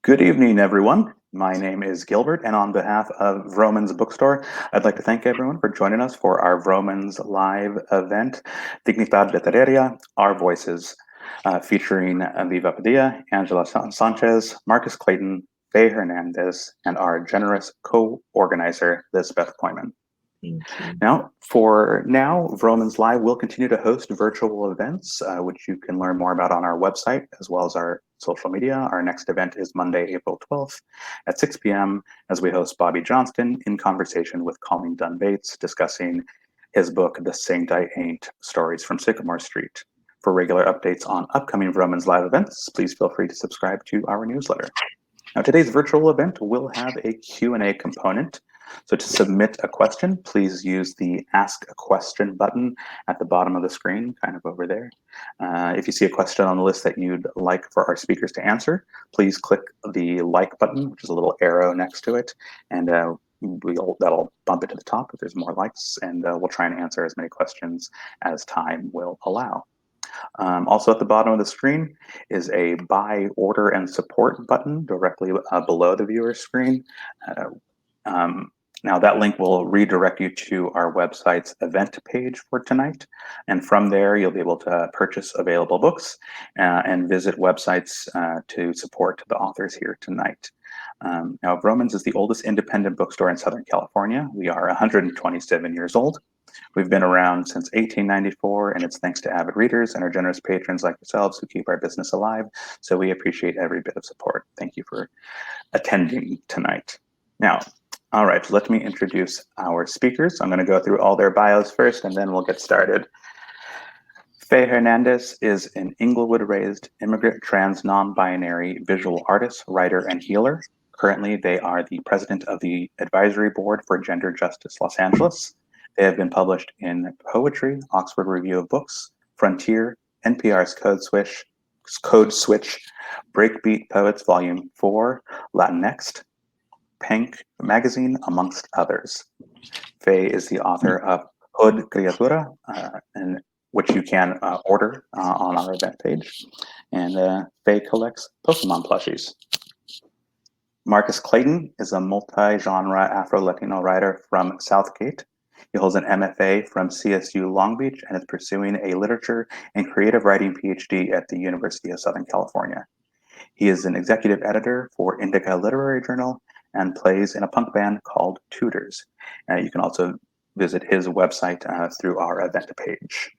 Good evening, everyone. My name is Gilbert, and on behalf of Vroman's Bookstore, I'd like to thank everyone for joining us for our Vroman's live event, Dignidad Literaria, Our Voices, featuring Viva Padilla, Angela Sánchez, Marcus Clayton, Féi Hernandez, and our generous co-organizer, Lisbeth Coiman. Now, Vroman's Live will continue to host virtual events, which you can learn more about on our website, as well as our social media. Our next event is Monday, April 12th at 6 p.m. as we host Bobby Johnston in conversation with Colleen Dunn Bates, discussing his book, The Saint I Ain't, Stories from Sycamore Street. For regular updates on upcoming Vroman's Live events, please feel free to subscribe to our newsletter. Now, today's virtual event will have a Q&A component. So to submit a question, please use the Ask a Question button at the bottom of the screen, kind of over there. If you see a question on the list that you'd like for our speakers to answer, please click the like button, which is a little arrow next to it, and that'll bump it to the top if there's more likes, and we'll try and answer as many questions as time will allow. Also at the bottom of the screen is a buy, order, and support button directly below the viewer screen. Now that link will redirect you to our website's event page for tonight. And from there, you'll be able to purchase available books and visit websites to support the authors here tonight. Now, Vroman's is the oldest independent bookstore in Southern California. We are 127 years old. We've been around since 1894, and it's thanks to avid readers and our generous patrons like yourselves who keep our business alive. So we appreciate every bit of support. Thank you for attending tonight. Now, all right, let me introduce our speakers. I'm going to go through all their bios first, and then we'll get started. Fey Hernandez is an Inglewood-raised immigrant trans non-binary visual artist, writer, and healer. Currently, they are the president of the Advisory Board for Gender Justice Los Angeles. They have been published in Poetry, Oxford Review of Books, Frontier, NPR's Code Switch, Breakbeat Poets Volume 4, Latinx, Pank magazine, amongst others. Fey is the author of Hood Criatura, and which you can order on our event page. And Fey collects Pokemon plushies. Marcus Clayton is a multi-genre Afro-Latino writer from Southgate. He holds an MFA from CSU Long Beach and is pursuing a literature and creative writing PhD at the University of Southern California. He is an executive editor for Indica Literary Journal and plays in a punk band called Tutors. You can also visit his website through our event page.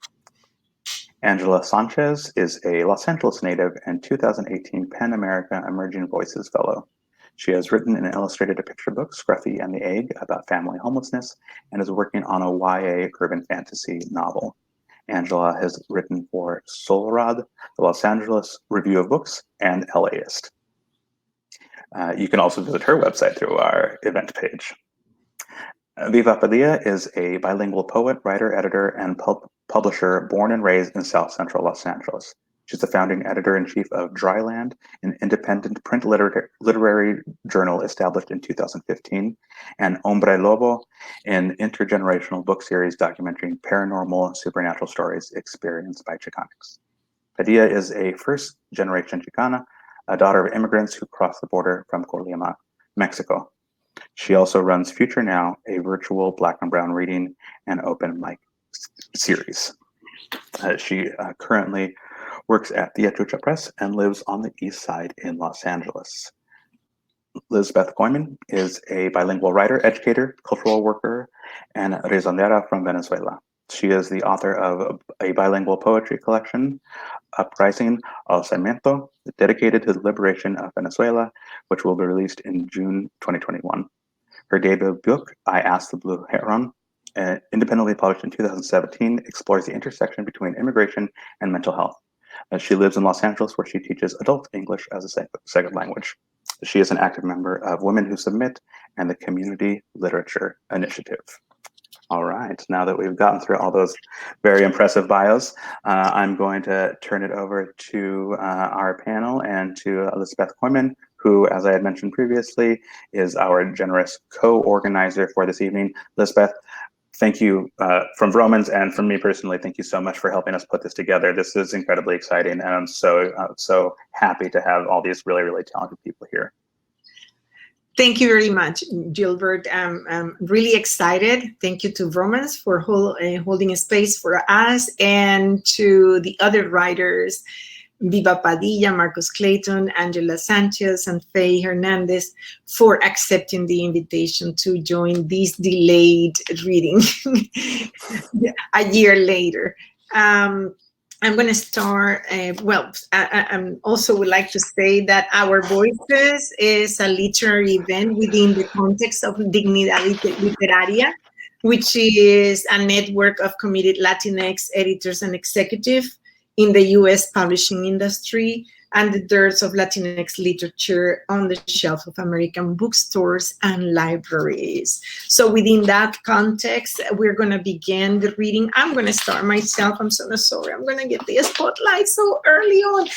Angela Sánchez is a Los Angeles native and 2018 PEN America Emerging Voices Fellow. She has written and illustrated a picture book, Scruffy and the Egg, about family homelessness, and is working on a YA urban fantasy novel. Angela has written for Solrod, the Los Angeles Review of Books, and LAist. You can also visit her website through our event page. Viva Padilla is a bilingual poet, writer, editor, and publisher born and raised in South Central Los Angeles. She's the founding editor-in-chief of Dryland, an independent print literary journal established in 2015, and Hombre Lobo, an intergenerational book series documenting paranormal supernatural stories experienced by Chicanx. Padilla is a first-generation Chicana, a daughter of immigrants who crossed the border from Colima, Mexico. She also runs Future Now, a virtual Black and Brown reading and open mic series. She currently works at the Etrucha Press and lives on the East Side in Los Angeles. Lisbeth Coiman is a bilingual writer, educator, cultural worker, and rezondera from Venezuela. She is the author of a bilingual poetry collection, Uprsing, Alzamientos, dedicated to the liberation of Venezuela, which will be released in June 2021. Her debut book, I Asked the Blue Heron, independently published in 2017, explores the intersection between immigration and mental health. She lives in Los Angeles, where she teaches adult English as a second language. She is an active member of Women Who Submit and the Community Literature Initiative. All right, now that we've gotten through all those very impressive bios, I'm going to turn it over to our panel and to Lisbeth Coiman, who, as I had mentioned previously, is our generous co-organizer for this evening. Lisbeth, thank you from Vroman's and from me personally. Thank you so much for helping us put this together. This is incredibly exciting, and I'm so happy to have all these really, really talented people here. Thank you very much, Gilbert. I'm really excited. Thank you to Vroman for holding a space for us, and to the other writers, Viva Padilla, Marcus Clayton, Angela Sánchez, and Féi Hernandez, for accepting the invitation to join this delayed reading a year later. I'm going to start, I also would like to say that Our Voices is a literary event within the context of Dignidad Literaria, which is a network of committed Latinx editors and executives in the U.S. publishing industry, and the dearth of Latinx literature on the shelf of American bookstores and libraries. So within that context, we're going to begin the reading. I'm going to start myself. I'm so sorry. I'm going to get the spotlight so early on.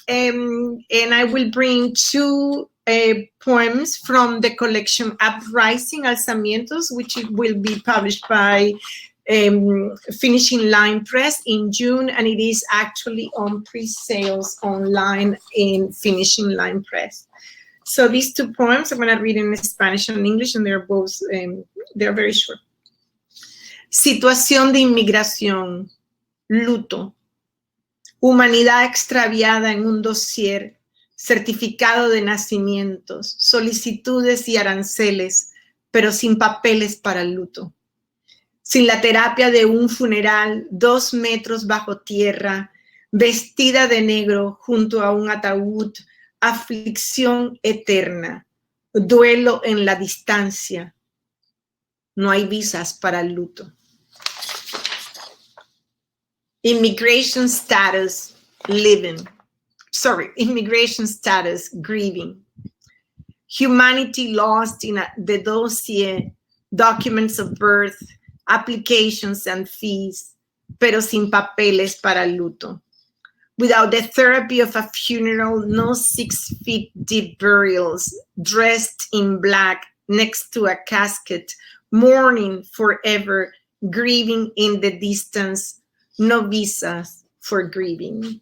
And I will bring two poems from the collection Uprising, Alzamientos, which will be published by Finishing Line Press in June, and it is actually on pre-sales online in Finishing Line Press. So these two poems I'm going to read in Spanish and English, and they're both they're very short. Situación de inmigración, luto, humanidad extraviada en un dossier, certificado de nacimientos, solicitudes y aranceles, pero sin papeles para el luto. Sin la terapia de un funeral, 2 metros bajo tierra, vestida de negro junto a un ataúd, aflicción eterna, duelo en la distancia. No hay visas para el luto. Immigration status, immigration status, grieving. Humanity lost in the dossier, documents of birth, applications and fees, pero sin papeles para el luto. Without the therapy of a funeral, no 6 feet deep burials, dressed in black next to a casket, mourning forever, grieving in the distance, no visas for grieving.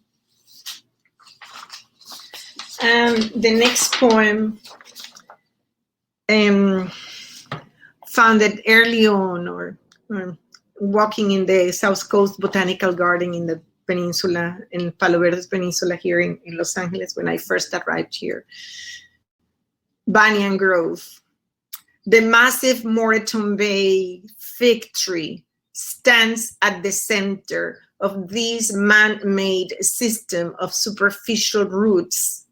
And the next poem, founded early on, or walking in the South Coast Botanical Garden in the peninsula, in Palo Verde's peninsula here in Los Angeles when I first arrived here. Banyan Grove. The massive Moreton Bay fig tree stands at the center of this man-made system of superficial roots,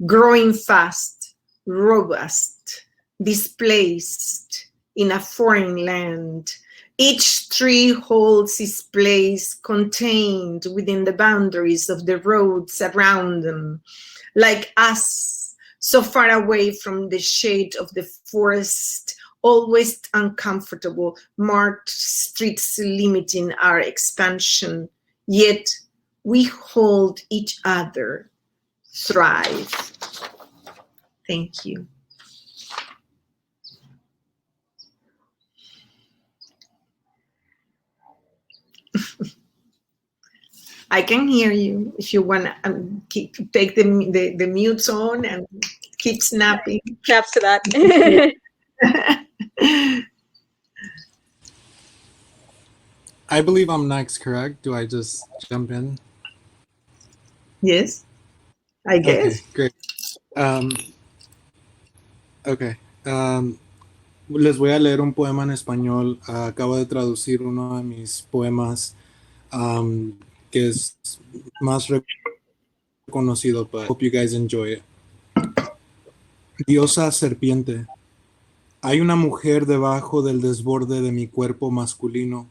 growing fast, robust, displaced in a foreign land. Each tree holds its place contained within the boundaries of the roads around them, like us, so far away from the shade of the forest, always uncomfortable, marked streets limiting our expansion, yet we hold each other, thrive. Thank you. I can hear you if you want to take the mutes on and keep snapping. Caps to that. I believe I'm next, correct? Do I just jump in? Yes, I guess. Okay, great. Les voy a leer un poema en español. Acabo de traducir uno de mis poemas que es más reconocido, but I hope you guys enjoy it. Diosa serpiente. Hay una mujer debajo del desborde de mi cuerpo masculino.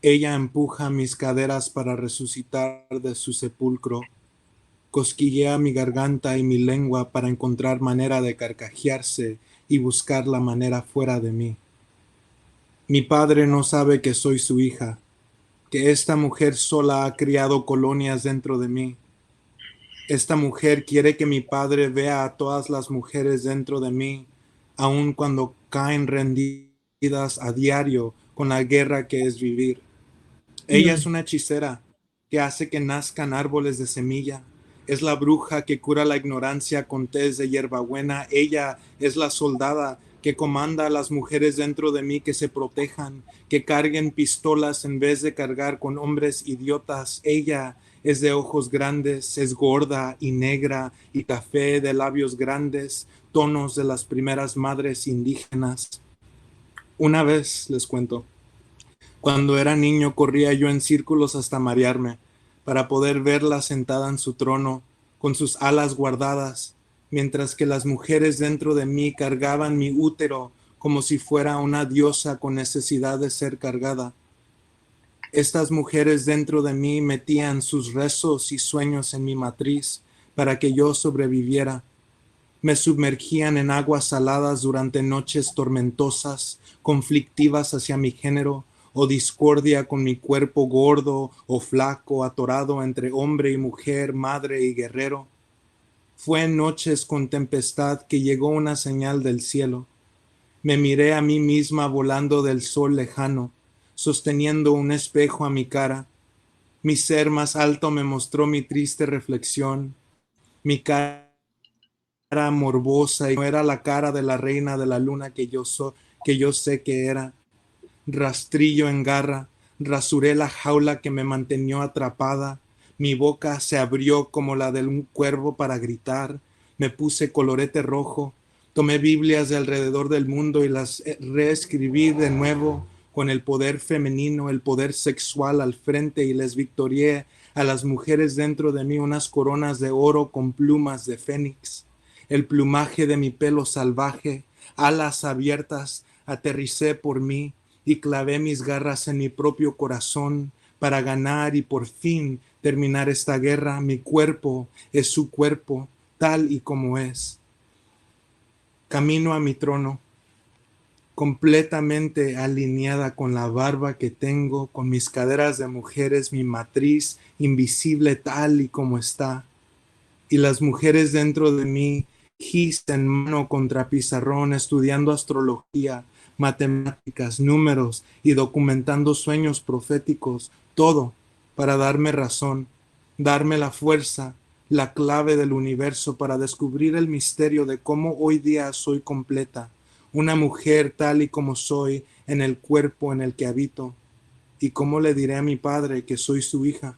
Ella empuja mis caderas para resucitar de su sepulcro. Cosquillea mi garganta y mi lengua para encontrar manera de carcajearse y buscar la manera fuera de mí. Mi padre no sabe que soy su hija, que esta mujer sola ha criado colonias dentro de mí. Esta mujer quiere que mi padre vea a todas las mujeres dentro de mí, aun cuando caen rendidas a diario con la guerra que es vivir. Ella es una hechicera que hace que nazcan árboles de semilla. Es la bruja que cura la ignorancia con tés de hierbabuena. Ella es la soldada que comanda a las mujeres dentro de mí que se protejan, que carguen pistolas en vez de cargar con hombres idiotas. Ella es de ojos grandes, es gorda y negra y café, de labios grandes, tonos de las primeras madres indígenas. Una vez, les cuento, cuando era niño corría yo en círculos hasta marearme, para poder verla sentada en su trono, con sus alas guardadas, mientras que las mujeres dentro de mí cargaban mi útero como si fuera una diosa con necesidad de ser cargada. Estas mujeres dentro de mí metían sus rezos y sueños en mi matriz para que yo sobreviviera. Me sumergían en aguas saladas durante noches tormentosas, conflictivas hacia mi género, o discordia con mi cuerpo gordo o flaco, atorado entre hombre y mujer, madre y guerrero. Fue en noches con tempestad que llegó una señal del cielo. Me miré a mí misma volando del sol lejano, sosteniendo un espejo a mi cara. Mi ser más alto me mostró mi triste reflexión. Mi cara morbosa y no era la cara de la reina de la luna que yo sé que era. Rastrillo en garra, rasuré la jaula que me mantenía atrapada. Mi boca se abrió como la de un cuervo para gritar. Me puse colorete rojo. Tomé Biblias de alrededor del mundo y las reescribí de nuevo con el poder femenino, el poder sexual al frente, y les victorié a las mujeres dentro de mí unas coronas de oro con plumas de fénix. El plumaje de mi pelo salvaje, alas abiertas, aterricé por mí y clavé mis garras en mi propio corazón para ganar y por fin terminar esta guerra. Mi cuerpo es su cuerpo, tal y como es. Camino a mi trono, completamente alineada con la barba que tengo, con mis caderas de mujeres, mi matriz invisible tal y como está. Y las mujeres dentro de mí, gis en mano contra pizarrón, estudiando astrología, matemáticas, números y documentando sueños proféticos, todo para darme razón, darme la fuerza, la clave del universo para descubrir el misterio de cómo hoy día soy completa, una mujer tal y como soy en el cuerpo en el que habito. Y cómo le diré a mi padre que soy su hija,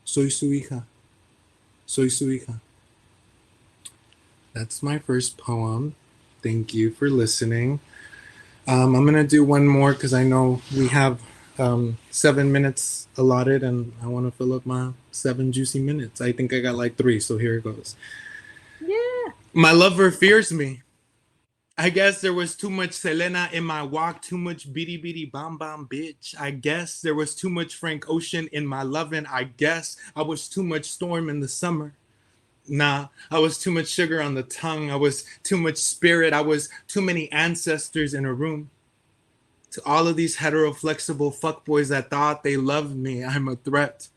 soy su hija, soy su hija. That's my first poem. Thank you for listening. I'm going to do one more because I know we have 7 minutes allotted and I want to fill up my 7 juicy minutes. I think I got like 3, so here it goes. Yeah. My lover fears me. I guess there was too much Selena in my walk, too much beady beady bomb bomb bitch. I guess there was too much Frank Ocean in my loving. I guess I was too much Storm in the summer. Nah, I was too much sugar on the tongue. I was too much spirit. I was too many ancestors in a room. To all of these hetero-flexible fuckboys that thought they loved me, I'm a threat.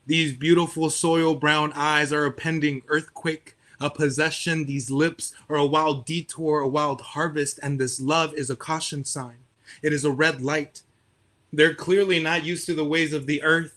These beautiful soil brown eyes are a pending earthquake, a possession. These lips are a wild detour, a wild harvest, and this love is a caution sign. It is a red light. They're clearly not used to the ways of the earth.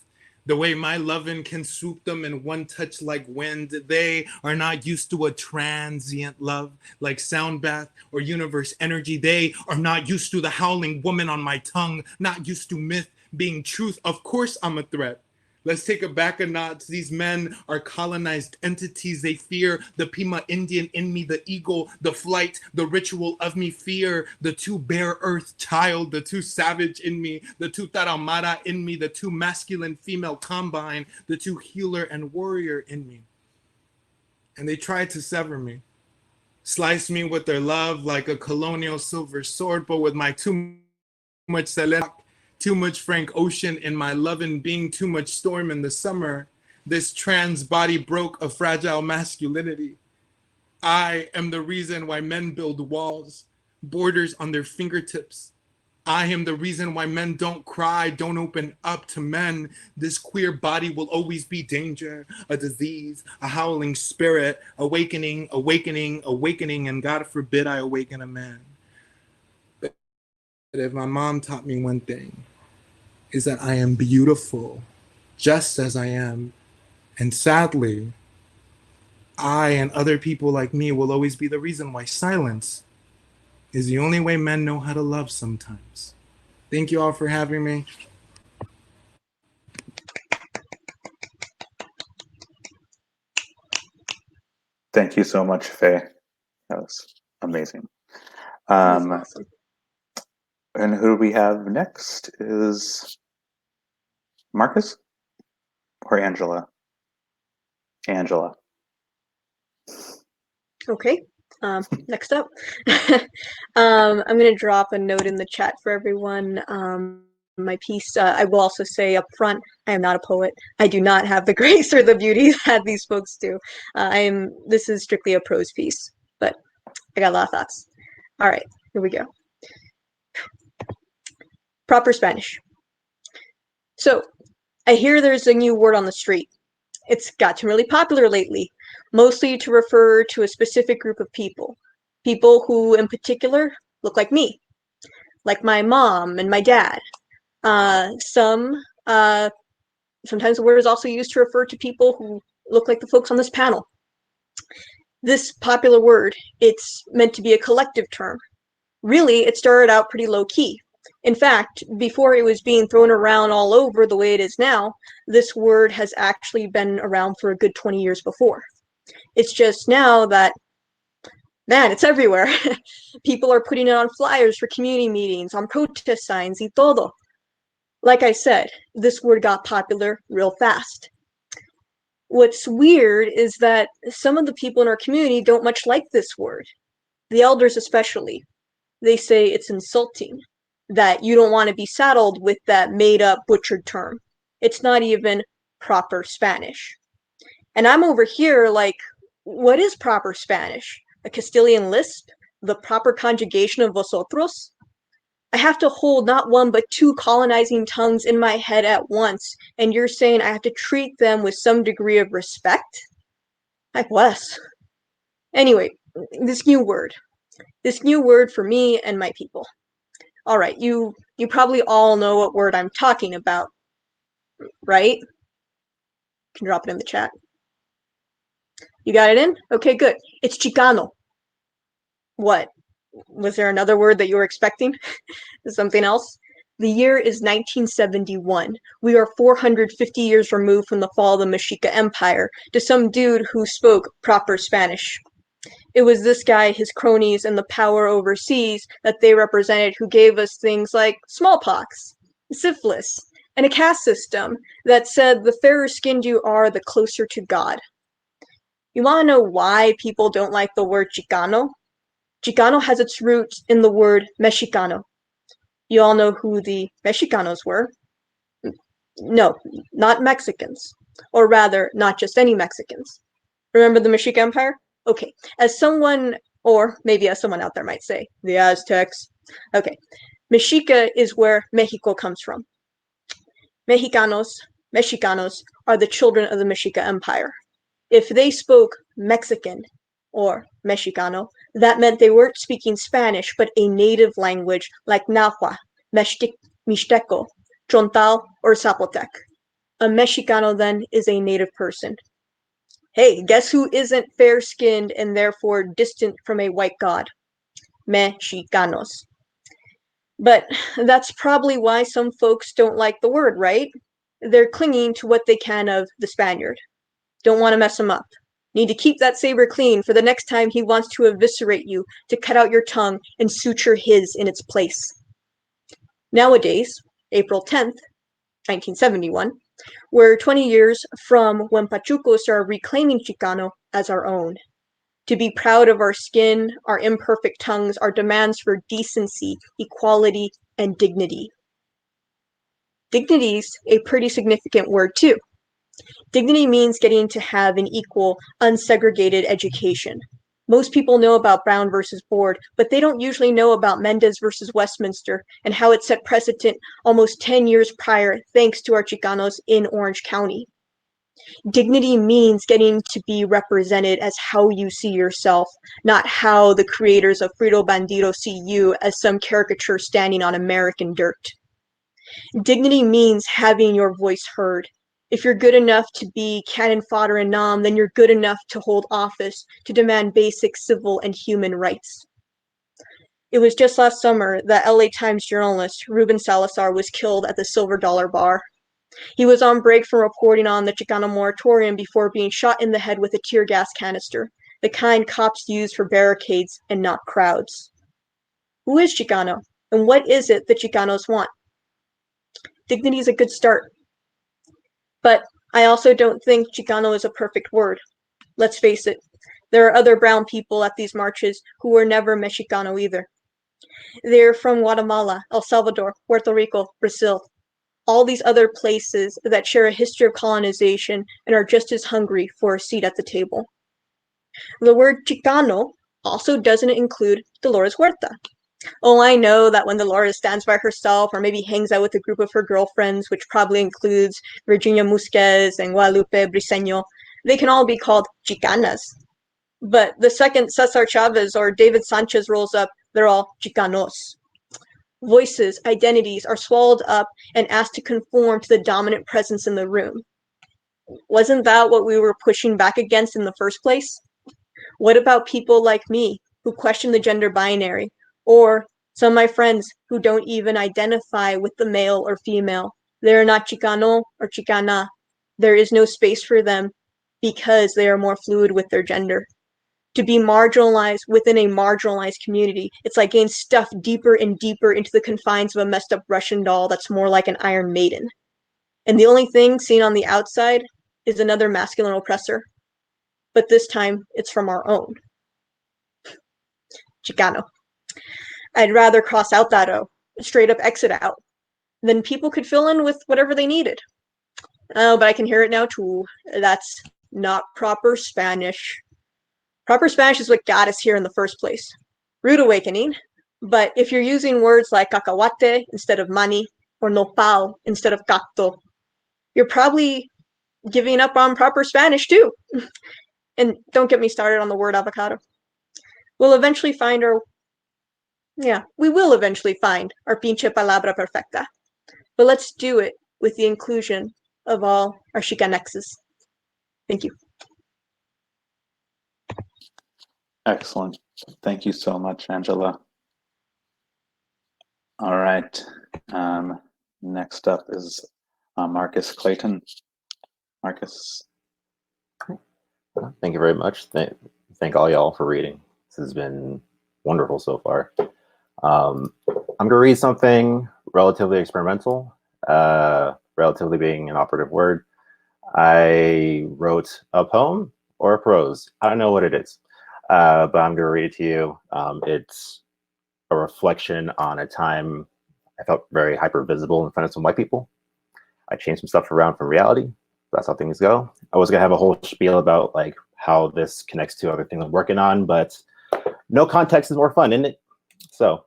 The way my lovin' can swoop them in one touch like wind. They are not used to a transient love like sound bath or universe energy. They are not used to the howling woman on my tongue, not used to myth being truth. Of course I'm a threat. Let's take it back a notch. These men are colonized entities. They fear the Pima Indian in me, the eagle, the flight, the ritual of me. Fear the too bare earth child, the too savage in me, the too taramara in me, the too masculine female combine, the too healer and warrior in me. And they tried to sever me, slice me with their love like a colonial silver sword, but with my too much select, too much Frank Ocean in my loving being, too much storm in the summer, this trans body broke a fragile masculinity. I am the reason why men build walls, borders on their fingertips. I am the reason why men don't cry, don't open up to men. This queer body will always be danger, a disease, a howling spirit, awakening, awakening, awakening, and God forbid I awaken a man. if my mom taught me one thing, is that I am beautiful just as I am. And sadly, I and other people like me will always be the reason why silence is the only way men know how to love sometimes. Thank you all for having me. Thank you so much, Faye. That was amazing. That's awesome. And who we have next is Marcus or Angela? Angela. Okay. Next up, I'm going to drop a note in the chat for everyone. My piece, I will also say up front, I am not a poet. I do not have the grace or the beauty that these folks do. This is strictly a prose piece, but I got a lot of thoughts. All right, here we go. Proper Spanish. So, I hear there's a new word on the street. It's gotten really popular lately, mostly to refer to a specific group of people. People who, in particular, look like me, like my mom and my dad. Sometimes the word is also used to refer to people who look like the folks on this panel. This popular word, it's meant to be a collective term. Really, it started out pretty low-key. In fact, before it was being thrown around all over the way it is now, this word has actually been around for a good 20 years before. It's just now that, man, it's everywhere. People are putting it on flyers for community meetings, on protest signs, y todo. Like I said, this word got popular real fast. What's weird is that some of the people in our community don't much like this word. The elders especially. They say it's insulting, that you don't want to be saddled with that made-up, butchered term. It's not even proper Spanish. And I'm over here like, what is proper Spanish? A Castilian lisp? The proper conjugation of vosotros? I have to hold not one but two colonizing tongues in my head at once, and you're saying I have to treat them with some degree of respect? I bless. Anyway, this new word for me and my people. All right, you probably all know what word I'm talking about, right? You can drop it in the chat. You got it in? Okay, good. It's Chicano. What? Was there another word that you were expecting? Something else? The year is 1971. We are 450 years removed from the fall of the Mexica Empire to some dude who spoke proper Spanish. It was this guy, his cronies, and the power overseas that they represented who gave us things like smallpox, syphilis, and a caste system that said the fairer skinned you are, the closer to God. You want to know why people don't like the word Chicano? Chicano has its roots in the word Mexicano. You all know who the Mexicanos were. No, not Mexicans. Or rather, not just any Mexicans. Remember the Mexica Empire? Okay, as someone, or maybe as someone out there might say, the Aztecs. Okay, Mexica is where Mexico comes from. Mexicanos are the children of the Mexica Empire. If they spoke Mexican or Mexicano, that meant they weren't speaking Spanish, but a native language like Nahua, Mixteco, Chontal, or Zapotec. A Mexicano then is a native person. Hey, guess who isn't fair-skinned and therefore distant from a white god? Mexicanos. But that's probably why some folks don't like the word, right? They're clinging to what they can of the Spaniard. Don't want to mess him up. Need to keep that saber clean for the next time he wants to eviscerate you, to cut out your tongue and suture his in its place. Nowadays, April 10th, 1971, we're 20 years from when Pachucos are reclaiming Chicano as our own. To be proud of our skin, our imperfect tongues, our demands for decency, equality, and dignity. Dignity's a pretty significant word too. Dignity means getting to have an equal, unsegregated education. Most people know about Brown versus Board, but they don't usually know about Mendez versus Westminster and how it set precedent almost 10 years prior thanks to our Chicanos in Orange County. Dignity means getting to be represented as how you see yourself, not how the creators of Frito Bandito see you as some caricature standing on American dirt. Dignity means having your voice heard. If you're good enough to be cannon fodder in Nam, then you're good enough to hold office, to demand basic civil and human rights. It was just last summer that LA Times journalist Ruben Salazar was killed at the Silver Dollar Bar. He was on break from reporting on the Chicano moratorium before being shot in the head with a tear gas canister, the kind cops use for barricades and not crowds. Who is Chicano, and what is it that Chicanos want? Dignity is a good start. But I also don't think Chicano is a perfect word. Let's face it, there are other brown people at these marches who were never Mexicano either. They're from Guatemala, El Salvador, Puerto Rico, Brazil, all these other places that share a history of colonization and are just as hungry for a seat at the table. The word Chicano also doesn't include Dolores Huerta. Oh, I know that when Dolores stands by herself or maybe hangs out with a group of her girlfriends, which probably includes Virginia Musquez and Guadalupe Briseño, they can all be called Chicanas. But the second Cesar Chavez or David Sánchez rolls up, they're all Chicanos. Voices, identities are swallowed up and asked to conform to the dominant presence in the room. Wasn't that what we were pushing back against in the first place? What about people like me who question the gender binary, or some of my friends who don't even identify with the male or female? They're not Chicano or Chicana. There is no space for them because they are more fluid with their gender. To be marginalized within a marginalized community, it's like getting stuffed deeper and deeper into the confines of a messed up Russian doll that's more like an Iron Maiden. And the only thing seen on the outside is another masculine oppressor. But this time, it's from our own. Chicano. I'd rather cross out that O, straight up exit out. Then people could fill in with whatever they needed. Oh, but I can hear it now too. That's not proper Spanish. Proper Spanish is what got us here in the first place. Rude awakening. But if you're using words like cacahuate instead of mani, or nopal instead of cacto, you're probably giving up on proper Spanish too. And don't get me started on the word avocado. We will eventually find our pinche palabra perfecta. But let's do it with the inclusion of all our Chicanexes. Thank you. Excellent. Thank you so much, Angela. All right. Next up is Marcus Clayton. Marcus. Thank you very much. Thank all y'all for reading. This has been wonderful so far. I'm going to read something relatively experimental, relatively being an operative word. I wrote a poem or a prose. I don't know what it is, but I'm going to read it to you. It's a reflection on a time I felt very hyper visible in front of some white people. I changed some stuff around from reality. That's how things go. I was gonna have a whole spiel about like how this connects to other things I'm working on, but no context is more fun, isn't it? So,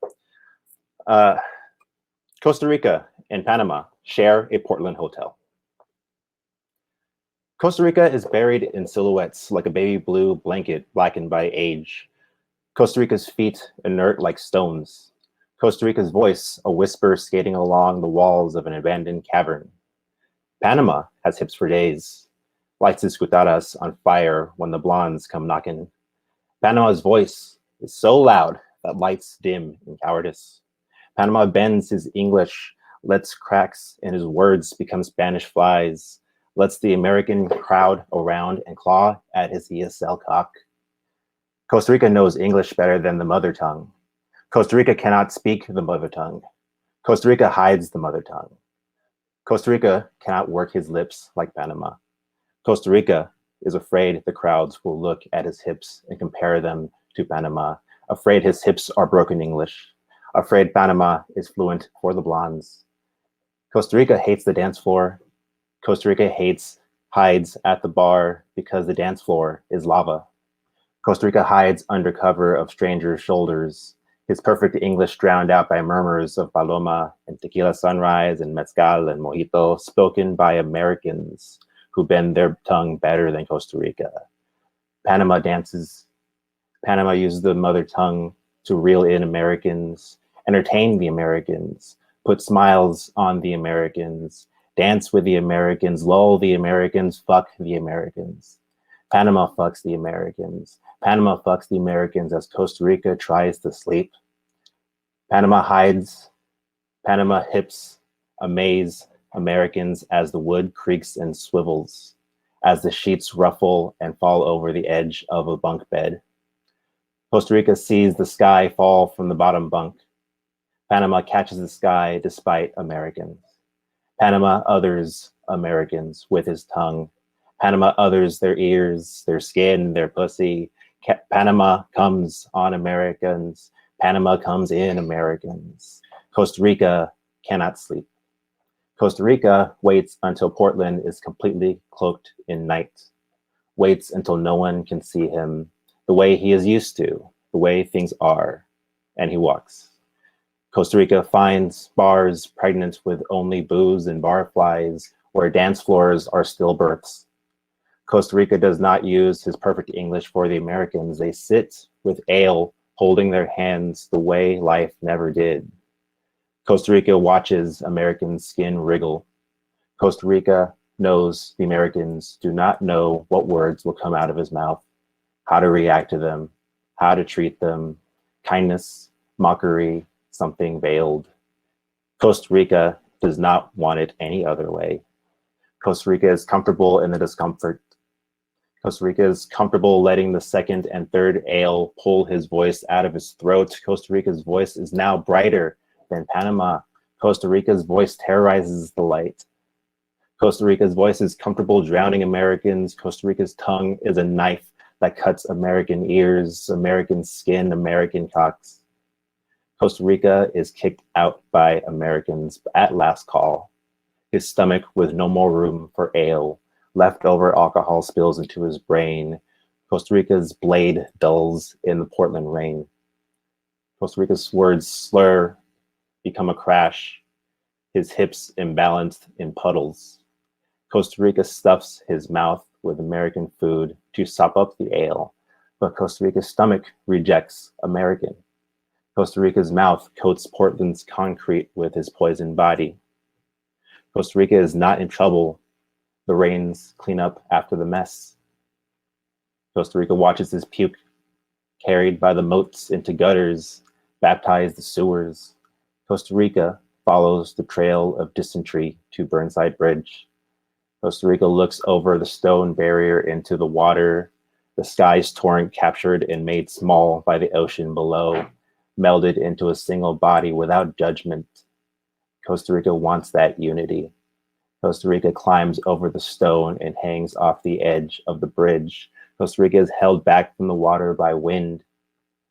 Costa Rica and Panama share a Portland hotel. Costa Rica is buried in silhouettes like a baby blue blanket blackened by age. Costa Rica's feet inert like stones. Costa Rica's voice a whisper skating along the walls of an abandoned cavern. Panama has hips for days. Lights escutadas on fire when the blondes come knocking. Panama's voice is so loud that lights dim in cowardice. Panama bends his English, lets cracks in his words become Spanish flies, lets the American crowd around and claw at his ESL cock. Costa Rica knows English better than the mother tongue. Costa Rica cannot speak the mother tongue. Costa Rica hides the mother tongue. Costa Rica cannot work his lips like Panama. Costa Rica is afraid the crowds will look at his hips and compare them to Panama, afraid his hips are broken English, afraid Panama is fluent for the blondes. Costa Rica hates the dance floor. Costa Rica hides at the bar because the dance floor is lava. Costa Rica hides under cover of strangers' shoulders, his perfect English drowned out by murmurs of Paloma and Tequila Sunrise and Mezcal and Mojito spoken by Americans who bend their tongue better than Costa Rica. Panama dances. Panama uses the mother tongue to reel in Americans, entertain the Americans, put smiles on the Americans, dance with the Americans, lull the Americans, fuck the Americans. Panama fucks the Americans. Panama fucks the Americans as Costa Rica tries to sleep. Panama hides. Panama hips amaze Americans as the wood creaks and swivels, as the sheets ruffle and fall over the edge of a bunk bed. Costa Rica sees the sky fall from the bottom bunk. Panama catches the sky despite Americans. Panama others Americans with his tongue. Panama others their ears, their skin, their pussy. Panama comes on Americans. Panama comes in Americans. Costa Rica cannot sleep. Costa Rica waits until Portland is completely cloaked in night. Waits until no one can see him the way he is used to, the way things are, and he walks. Costa Rica finds bars pregnant with only booze and barflies, where dance floors are stillbirths. Costa Rica does not use his perfect English for the Americans. They sit with ale, holding their hands the way life never did. Costa Rica watches American skin wriggle. Costa Rica knows the Americans do not know what words will come out of his mouth, how to react to them, how to treat them, kindness, mockery, something veiled. Costa Rica does not want it any other way. Costa Rica is comfortable in the discomfort. Costa Rica is comfortable letting the second and third ale pull his voice out of his throat. Costa Rica's voice is now brighter than Panama. Costa Rica's voice terrorizes the light. Costa Rica's voice is comfortable drowning Americans. Costa Rica's tongue is a knife that cuts American ears, American skin, American cocks. Costa Rica is kicked out by Americans at last call. His stomach with no more room for ale. Leftover alcohol spills into his brain. Costa Rica's blade dulls in the Portland rain. Costa Rica's words slur, become a crash. His hips imbalanced in puddles. Costa Rica stuffs his mouth with American food to sop up the ale, but Costa Rica's stomach rejects American. Costa Rica's mouth coats Portland's concrete with his poisoned body. Costa Rica is not in trouble. The rains clean up after the mess. Costa Rica watches his puke carried by the moats into gutters, baptize the sewers. Costa Rica follows the trail of dysentery to Burnside Bridge. Costa Rica looks over the stone barrier into the water, the sky's torrent captured and made small by the ocean below, melded into a single body without judgment. Costa Rica wants that unity. Costa Rica climbs over the stone and hangs off the edge of the bridge. Costa Rica is held back from the water by wind.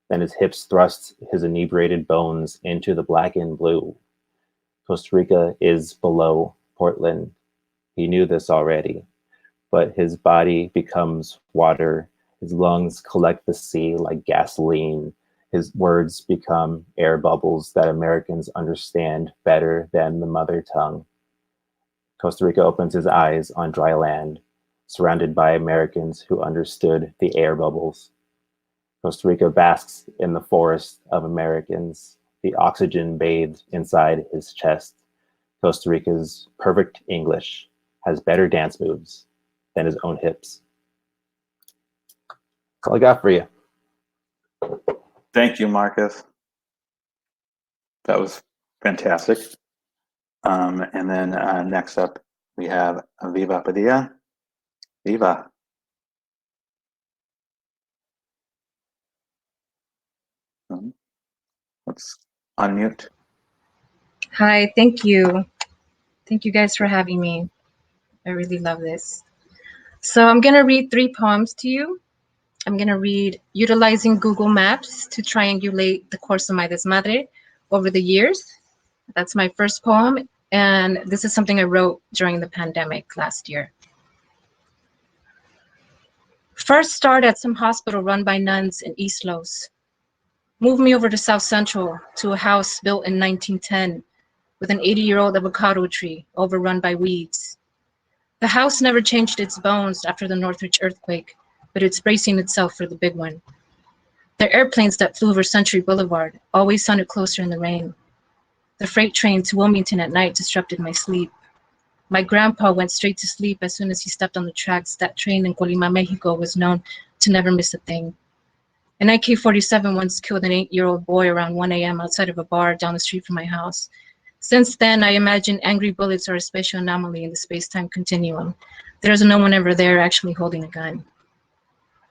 Then his hips thrust his inebriated bones into the black and blue. Costa Rica is below Portland. He knew this already, but his body becomes water. His lungs collect the sea like gasoline. His words become air bubbles that Americans understand better than the mother tongue. Costa Rica opens his eyes on dry land, surrounded by Americans who understood the air bubbles. Costa Rica basks in the forest of Americans, the oxygen bathed inside his chest. Costa Rica's perfect English has better dance moves than his own hips. That's all I got for you. Thank you, Marcus. That was fantastic. And then next up, we have Viva Padilla. Viva. Let's unmute. Hi, thank you. Thank you guys for having me. I really love this. So I'm going to read 3 poems to you. I'm going to read Utilizing Google Maps to Triangulate the Course of My Desmadre Over the Years. That's my first poem. And this is something I wrote during the pandemic last year. First start at some hospital run by nuns in East Los. Move me over to South Central to a house built in 1910 with an 80-year-old avocado tree overrun by weeds. The house never changed its bones after the Northridge earthquake, but it's bracing itself for the big one. The airplanes that flew over Century Boulevard always sounded closer in the rain. The freight train to Wilmington at night disrupted my sleep. My grandpa went straight to sleep as soon as he stepped on the tracks. That train in Colima, Mexico was known to never miss a thing. An AK-47 once killed an 8-year-old boy around 1 a.m. outside of a bar down the street from my house. Since then, I imagine angry bullets are a spatial anomaly in the space-time continuum. There's no one ever there actually holding a gun.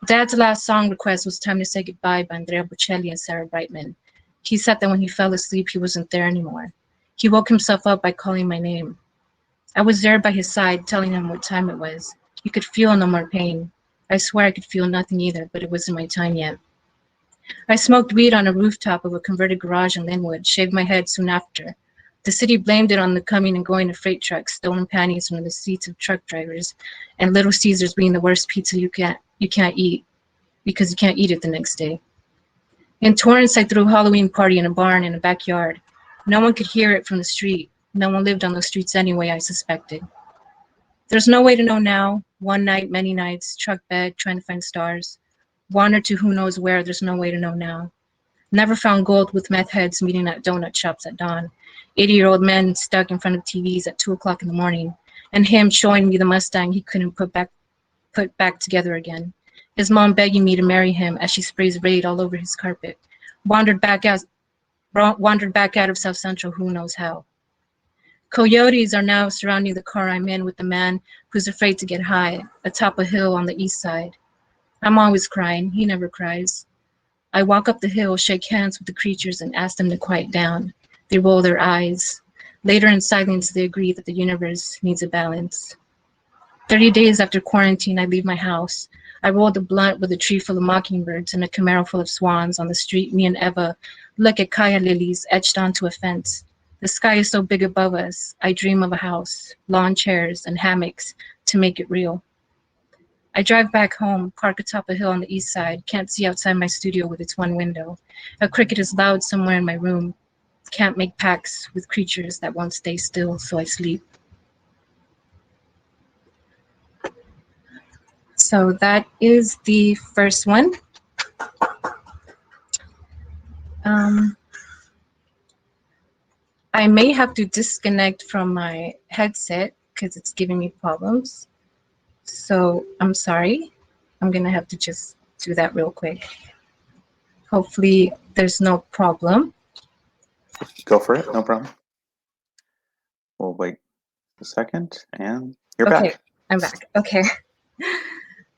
Dad's last song request was Time to Say Goodbye by Andrea Buchelli and Sarah Brightman. He said that when he fell asleep, he wasn't there anymore. He woke himself up by calling my name. I was there by his side, telling him what time it was. He could feel no more pain. I swear I could feel nothing either, but it wasn't my time yet. I smoked weed on a rooftop of a converted garage in Linwood, shaved my head soon after. The city blamed it on the coming and going of freight trucks, stolen panties from the seats of truck drivers, and Little Caesars being the worst pizza you can't eat because you can't eat it the next day. In Torrance, I threw a Halloween party in a barn in a backyard. No one could hear it from the street. No one lived on those streets anyway, I suspected. There's no way to know now. One night, many nights, truck bed, trying to find stars. Wandered to who knows where, there's no way to know now. Never found gold with meth heads meeting at donut shops at dawn. 80-year-old men stuck in front of TVs at 2 o'clock in the morning. And him showing me the Mustang he couldn't put back together again. His mom begging me to marry him as she sprays Raid all over his carpet. Wandered back out of South Central who knows how. Coyotes are now surrounding the car I'm in with the man who's afraid to get high, atop a hill on the east side. I'm always crying, he never cries. I walk up the hill, shake hands with the creatures and ask them to quiet down. They roll their eyes. Later in silence, they agree that the universe needs a balance. 30 days after quarantine, I leave my house. I rolled a blunt with a tree full of mockingbirds and a Camaro full of swans. On the street, me and Eva look at kaya lilies etched onto a fence. The sky is so big above us. I dream of a house, lawn chairs, and hammocks to make it real. I drive back home, park atop a hill on the east side, can't see outside my studio with its one window. A cricket is loud somewhere in my room. Can't make pacts with creatures that won't stay still, so I sleep. So that is the first one. I may have to disconnect from my headset because it's giving me problems. So I'm sorry. I'm gonna have to just do that real quick. Hopefully there's no problem. Go for it, no problem. We'll wait a second, and you're Okay, back. I'm back. Okay.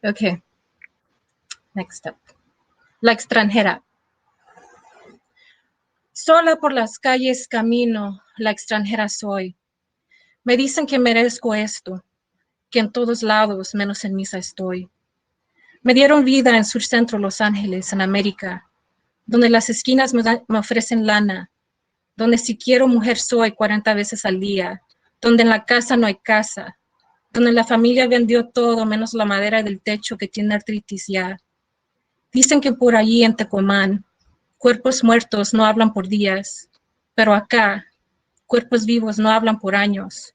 Okay. Next up. La extranjera. Sola por las calles camino, la extranjera soy. Me dicen que merezco esto, que en todos lados menos en misa estoy. Me dieron vida en Sur Centro, Los Ángeles, en América, donde las esquinas me ofrecen lana, donde si quiero mujer soy 40 veces al día, donde en la casa no hay casa, donde la familia vendió todo menos la madera del techo que tiene artritis ya. Dicen que por allí en Tecomán, cuerpos muertos no hablan por días, pero acá, cuerpos vivos no hablan por años.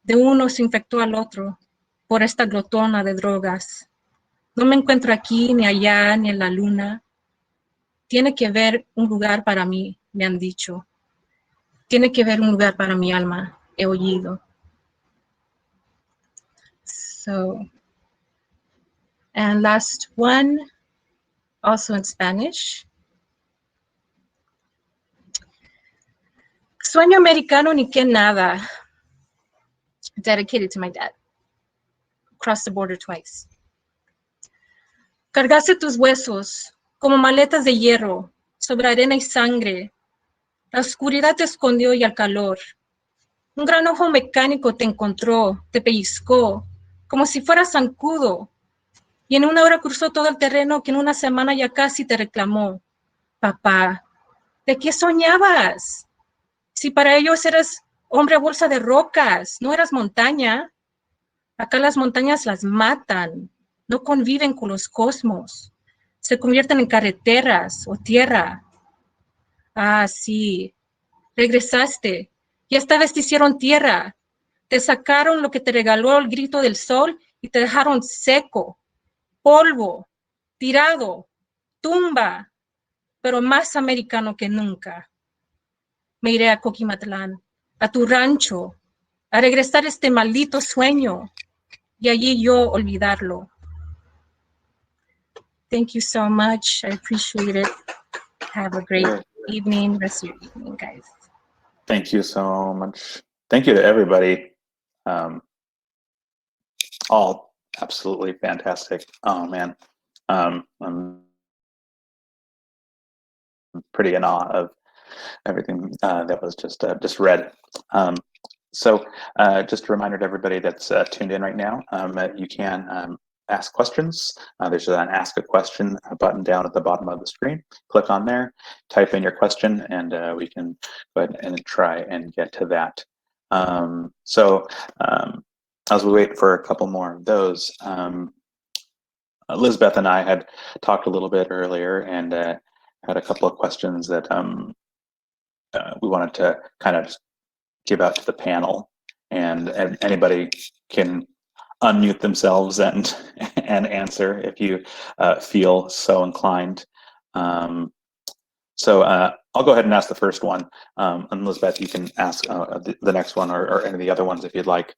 De uno se infectó al otro por esta glotona de drogas. No me encuentro aquí, ni allá, ni en la luna. Tiene que haber un lugar para mí, me han dicho. Tiene que haber un lugar para mi alma, he oído. So, and last one, also in Spanish. Sueño americano ni que nada. Dedicated to my dad. Crossed the border twice. Cargaste tus huesos como maletas de hierro sobre arena y sangre. La oscuridad te escondió y al calor. Un gran ojo mecánico te encontró, te pellizcó, como si fueras zancudo. Y en una hora cruzó todo el terreno que en una semana ya casi te reclamó. Papá, ¿de qué soñabas? Si para ellos eras hombre a bolsa de rocas, no eras montaña. Acá las montañas las matan, no conviven con los cosmos. Se convierten en carreteras o tierra. Ah, sí, regresaste. Y esta vez te hicieron tierra. Te sacaron lo que te regaló el grito del sol y te dejaron seco, polvo, tirado, tumba, pero más americano que nunca. Me iré a Coquimatlán, a tu rancho, a regresar a este maldito sueño y allí yo olvidarlo. Thank you so much. I appreciate it. Have a great evening, rest of your evening, guys. Thank you so much. Thank you to everybody. All absolutely fantastic. Oh man, I'm pretty in awe of everything that was just read. So just a reminder to everybody that's tuned in right now, you can ask questions. There's an Ask a Question button down at the bottom of the screen. Click on there, type in your question, and we can go ahead and try and get to that. As we wait for a couple more of those, Lisbeth and I had talked a little bit earlier and had a couple of questions that we wanted to kind of give out to the panel, and anybody can unmute themselves and answer if you feel so inclined. So I'll go ahead and ask the first one, and Elizabeth, you can ask the next one or any of the other ones if you'd like.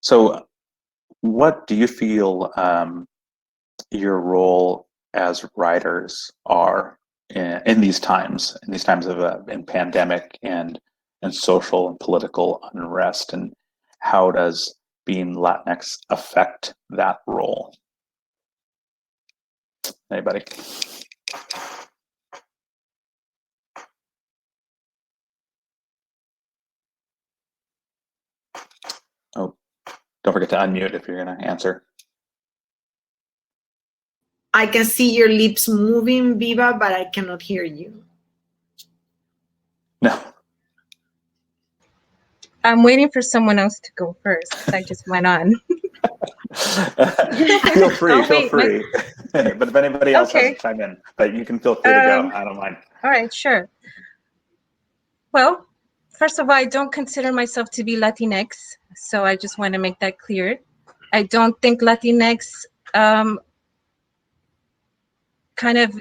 So what do you feel your role as writers are in these times of in pandemic and social and political unrest, and how does being Latinx affect that role? Anybody? Oh, don't forget to unmute if you're going to answer. I can see your lips moving, Viva, but I cannot hear you. No. I'm waiting for someone else to go first. I just went on. Feel free. But if anybody else has to chime in, but you can feel free to go. I don't mind. All right, sure. Well, first of all, I don't consider myself to be Latinx, so I just want to make that clear. I don't think Latinx kind of,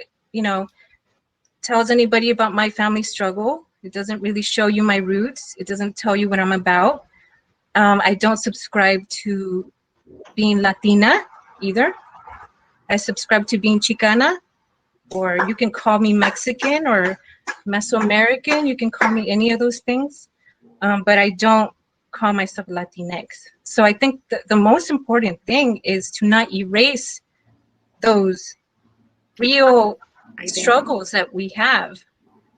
tells anybody about my family struggle. It doesn't really show you my roots. It doesn't tell you what I'm about. I don't subscribe to being Latina either. I subscribe to being Chicana, or you can call me Mexican or Mesoamerican. You can call me any of those things, but I don't call myself Latinx. So I think the most important thing is to not erase those real struggles that we have.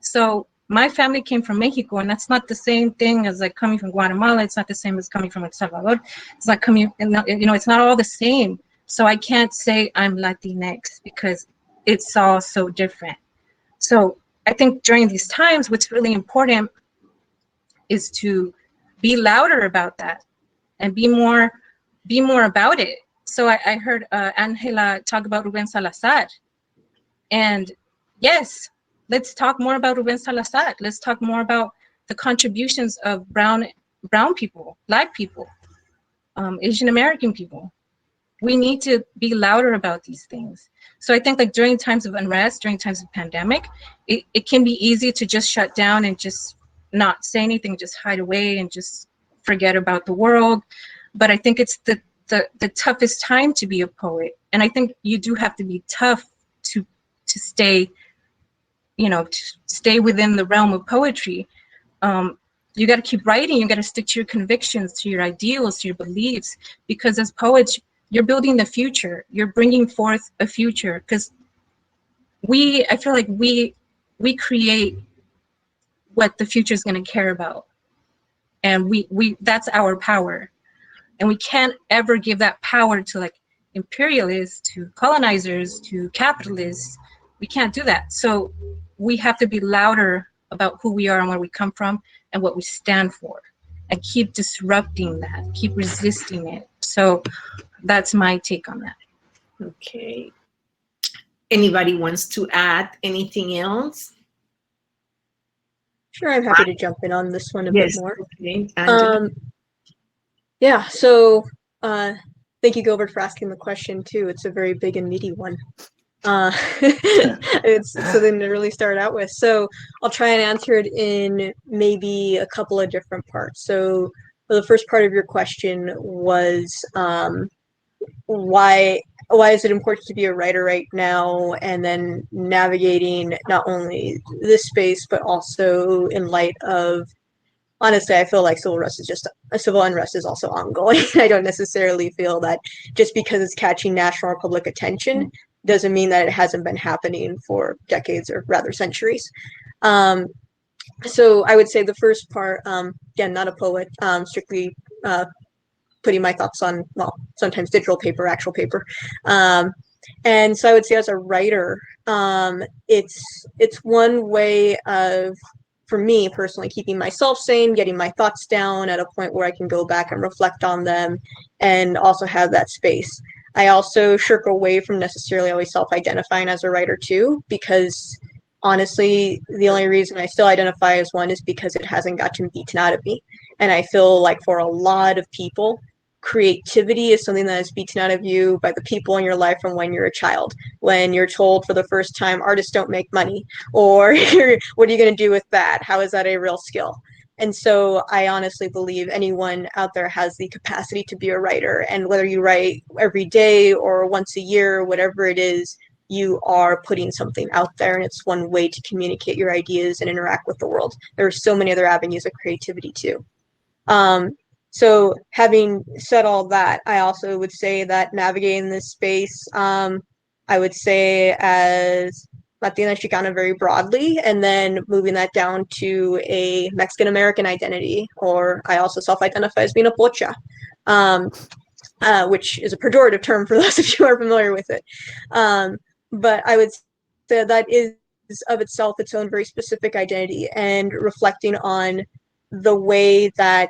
So my family came from Mexico, and that's not the same thing as like coming from Guatemala. It's not the same as coming from El Salvador. It's not coming, it's not all the same. So I can't say I'm Latinx because it's all so different. So I think during these times, what's really important is to be louder about that and be more about it. So I heard Angela talk about Rubén Salazar. And yes, let's talk more about Rubén Salazar. Let's talk more about the contributions of brown people, Black people, Asian American people. We need to be louder about these things. So I think like during times of unrest, during times of pandemic, it can be easy to just shut down and just not say anything, just hide away and just forget about the world. But I think it's the toughest time to be a poet. And I think you do have to be tough to stay, to stay within the realm of poetry. You got to keep writing. You got to stick to your convictions, to your ideals, to your beliefs, because as poets, you're building the future. You're bringing forth a future, because I feel like we create what the future is going to care about, and we that's our power, and we can't ever give that power to like imperialists, to colonizers, to capitalists. We can't do that. So we have to be louder about who we are and where we come from and what we stand for, and keep disrupting that, keep resisting it. So that's my take on that. Okay. Anybody wants to add anything else? Sure, I'm happy to jump in on this one a bit more. Okay, Angela. Yeah, so thank you, Gilbert, for asking the question too. It's a very big and meaty one. It's something to really start out with. So I'll try and answer it in maybe a couple of different parts. So the first part of your question was why is it important to be a writer right now, and then navigating not only this space but also in light of, honestly, I feel like civil unrest is also ongoing. I don't necessarily feel that just because it's catching national or public attention doesn't mean that it hasn't been happening for decades or rather centuries. So I would say the first part, again, not a poet, strictly putting my thoughts on, well, sometimes digital paper, actual paper. And so I would say as a writer, it's one way of, for me personally, keeping myself sane, getting my thoughts down at a point where I can go back and reflect on them and also have that space. I also shirk away from necessarily always self-identifying as a writer too, because honestly, the only reason I still identify as one is because it hasn't gotten beaten out of me. And I feel like for a lot of people, creativity is something that is beaten out of you by the people in your life from when you're a child. When you're told for the first time, artists don't make money, or what are you going to do with that? How is that a real skill? And so I honestly believe anyone out there has the capacity to be a writer. And whether you write every day or once a year, whatever it is, you are putting something out there, and it's one way to communicate your ideas and interact with the world. There are so many other avenues of creativity too. So having said all that, I also would say that navigating this space, I would say as Latina Chicana very broadly, and then moving that down to a Mexican-American identity, or I also self-identify as being a pocha, which is a pejorative term for those of you who are familiar with it. But I would say that is of itself its own very specific identity, and reflecting on the way that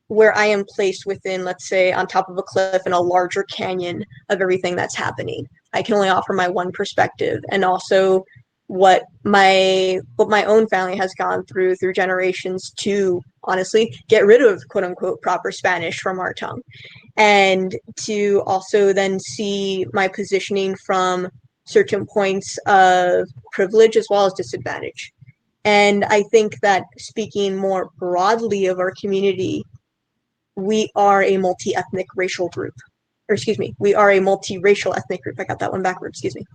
where I am placed within, let's say, on top of a cliff in a larger canyon of everything that's happening. I can only offer my one perspective, and also what my own family has gone through generations to honestly get rid of quote unquote proper Spanish from our tongue, and to also then see my positioning from certain points of privilege as well as disadvantage. And I think that speaking more broadly of our community, we are a multi-ethnic racial group, or excuse me, we are a multiracial ethnic group. I got that one backwards, excuse me.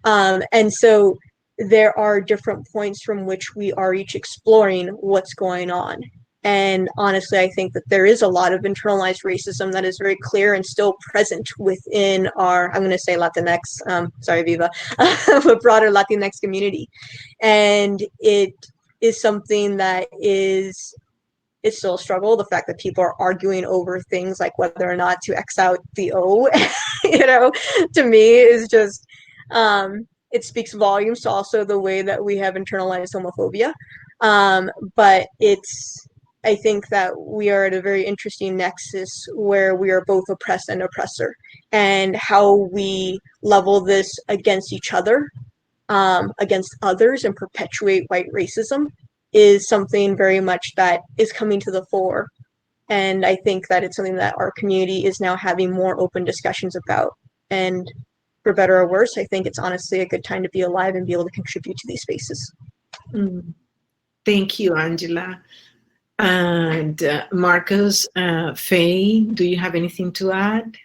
And so there are different points from which we are each exploring what's going on. And honestly, I think that there is a lot of internalized racism that is very clear and still present within our, I'm going to say Latinx, sorry, Viva, a broader Latinx community. And it is something that is, it's still a struggle. The fact that people are arguing over things like whether or not to X out the O, you know, to me is just, it speaks volumes to also the way that we have internalized homophobia. But it's, I think that we are at a very interesting nexus where we are both oppressed and oppressor, and how we level this against each other, against others, and perpetuate white racism is something very much that is coming to the fore. And I think that it's something that our community is now having more open discussions about. And for better or worse, I think it's honestly a good time to be alive and be able to contribute to these spaces. Thank you, Angela. And Marcos, Faye, do you have anything to add?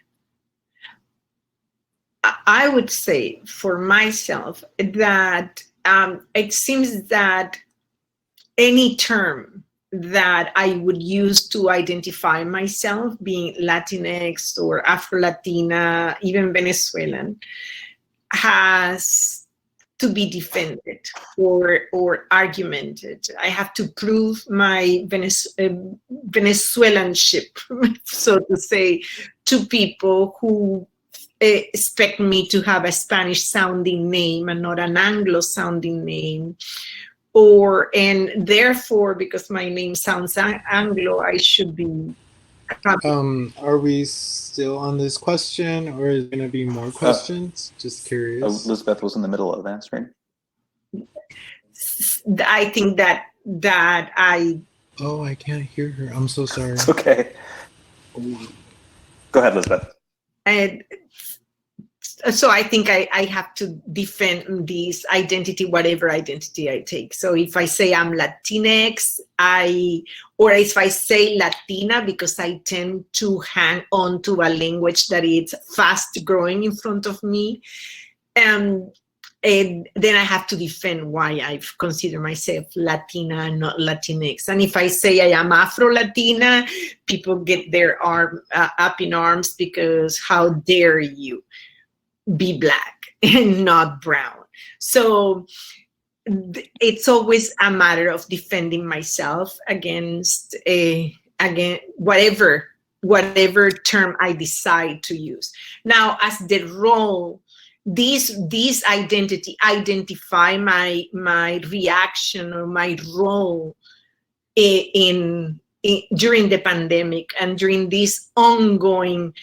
I would say for myself that it seems that any term that I would use to identify myself, being Latinx or Afro-Latina, even Venezuelan, has to be defended or argumented. I have to prove my Venezuelanship, so to say, to people who expect me to have a Spanish-sounding name and not an Anglo-sounding name. And therefore, because my name sounds Anglo, I should be. Are we still on this question, or is there going to be more questions? Just curious. Lisbeth was in the middle of answering. I think that I. Oh, I can't hear her. I'm so sorry. It's okay. Go ahead, Lisbeth. So I think I have to defend this identity, whatever identity I take. So if I say I'm Latinx, or if I say Latina, because I tend to hang on to a language that is fast growing in front of me, and then I have to defend why I consider myself Latina and not Latinx. And if I say I am Afro-Latina, people get their arm up in arms because how dare you be Black and not brown. So it's always a matter of defending myself against whatever term I decide to use. Now, as the role, these identify my reaction or my role in during the pandemic and during this ongoing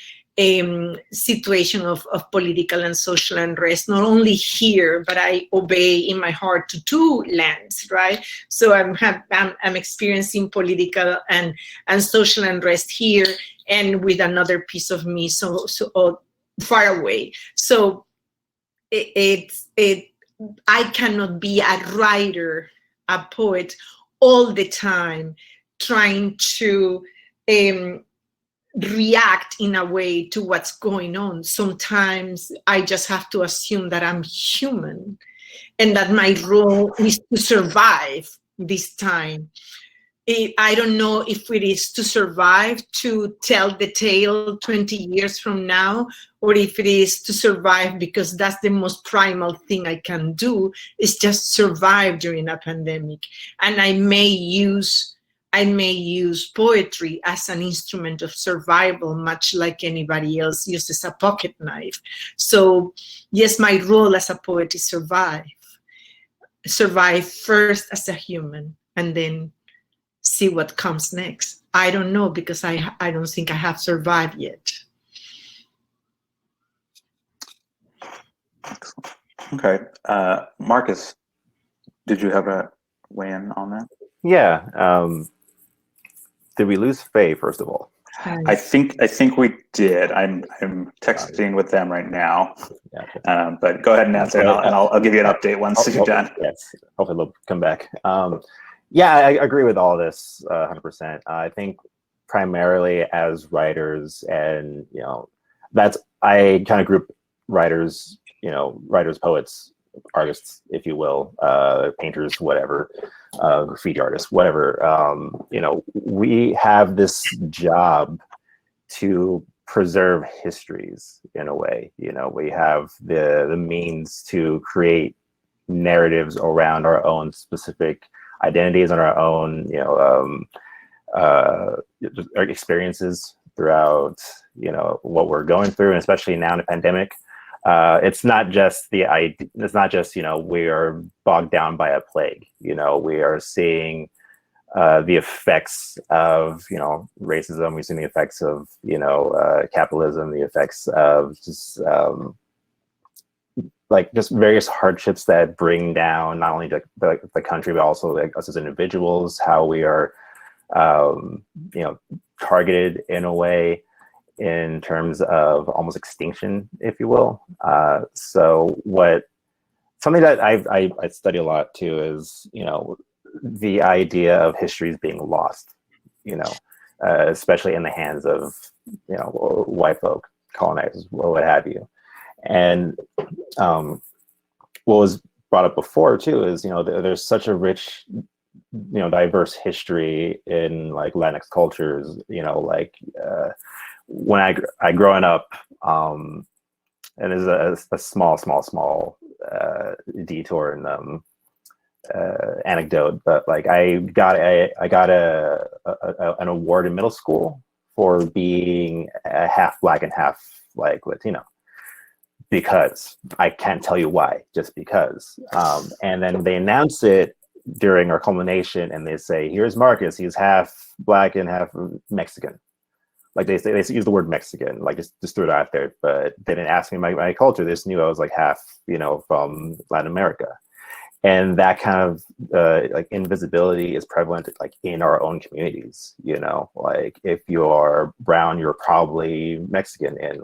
situation of political and social unrest, not only here, but I obey in my heart to two lands, right? So I'm experiencing political and social unrest here, and with another piece of me so far away. So I cannot be a writer, a poet all the time, trying to react in a way to what's going on. Sometimes I just have to assume that I'm human and that my role is to survive this time. I don't know if it is to survive to tell the tale 20 years from now, or if it is to survive because that's the most primal thing I can do, is just survive during a pandemic. And I may use poetry as an instrument of survival, much like anybody else uses a pocket knife. So yes, my role as a poet is survive first as a human, and then see what comes next. I don't know, because I don't think I have survived yet. Excellent. Okay. Marcus, did you have a weigh-in on that? Yeah. Did we lose Faye, first of all? I think we did. I'm texting with them right now. Yeah. But go ahead and answer, and I'll give you an update once you're done. Yes. Hopefully they'll come back. Yeah, I agree with all this 100%. I think primarily as writers, and I kind of group writers, writers, poets, artists, if you will, painters, whatever, graffiti artists, whatever. We have this job to preserve histories in a way. We have the means to create narratives around our own specific identities and our own, experiences throughout, what we're going through, and especially now in a pandemic. It's not just we are bogged down by a plague. We are seeing the effects of racism. We're seeing the effects of capitalism, the effects of just various hardships that bring down not only the country, but also us as individuals, how we are targeted in a way in terms of almost extinction, if you will. So something that I study a lot too is, the idea of histories being lost, especially in the hands of, white folk, colonizers, what have you. And what was brought up before too is, there's such a rich, diverse history in Latinx cultures, when I growing up, and there's a small detour and anecdote, but I got an award in middle school for being half Black and half Latino, because I can't tell you why, just because. And then they announce it during our culmination, and they say, "Here's Marcus. He's half Black and half Mexican." They use the word Mexican, just threw it out there, but they didn't ask me my culture. They just knew I was half, from Latin America. And that kind of like invisibility is prevalent like in our own communities. You know, like if you are brown, you're probably Mexican in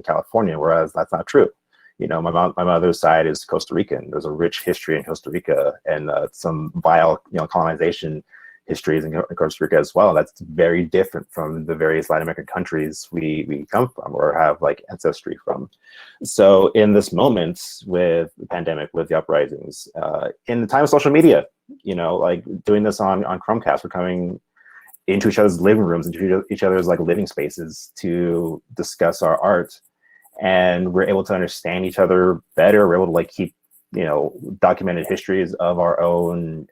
California, whereas that's not true. You know, my mother's side is Costa Rican. There's a rich history in Costa Rica, and some vile, colonization histories in Costa Rica as well. That's very different from the various Latin American countries we come from or have like ancestry from. So in this moment with the pandemic, with the uprisings, in the time of social media, like doing this on Chromecast, we're coming into each other's living rooms, into each other's like living spaces to discuss our art. And we're able to understand each other better. We're able to like keep, documented histories of our own,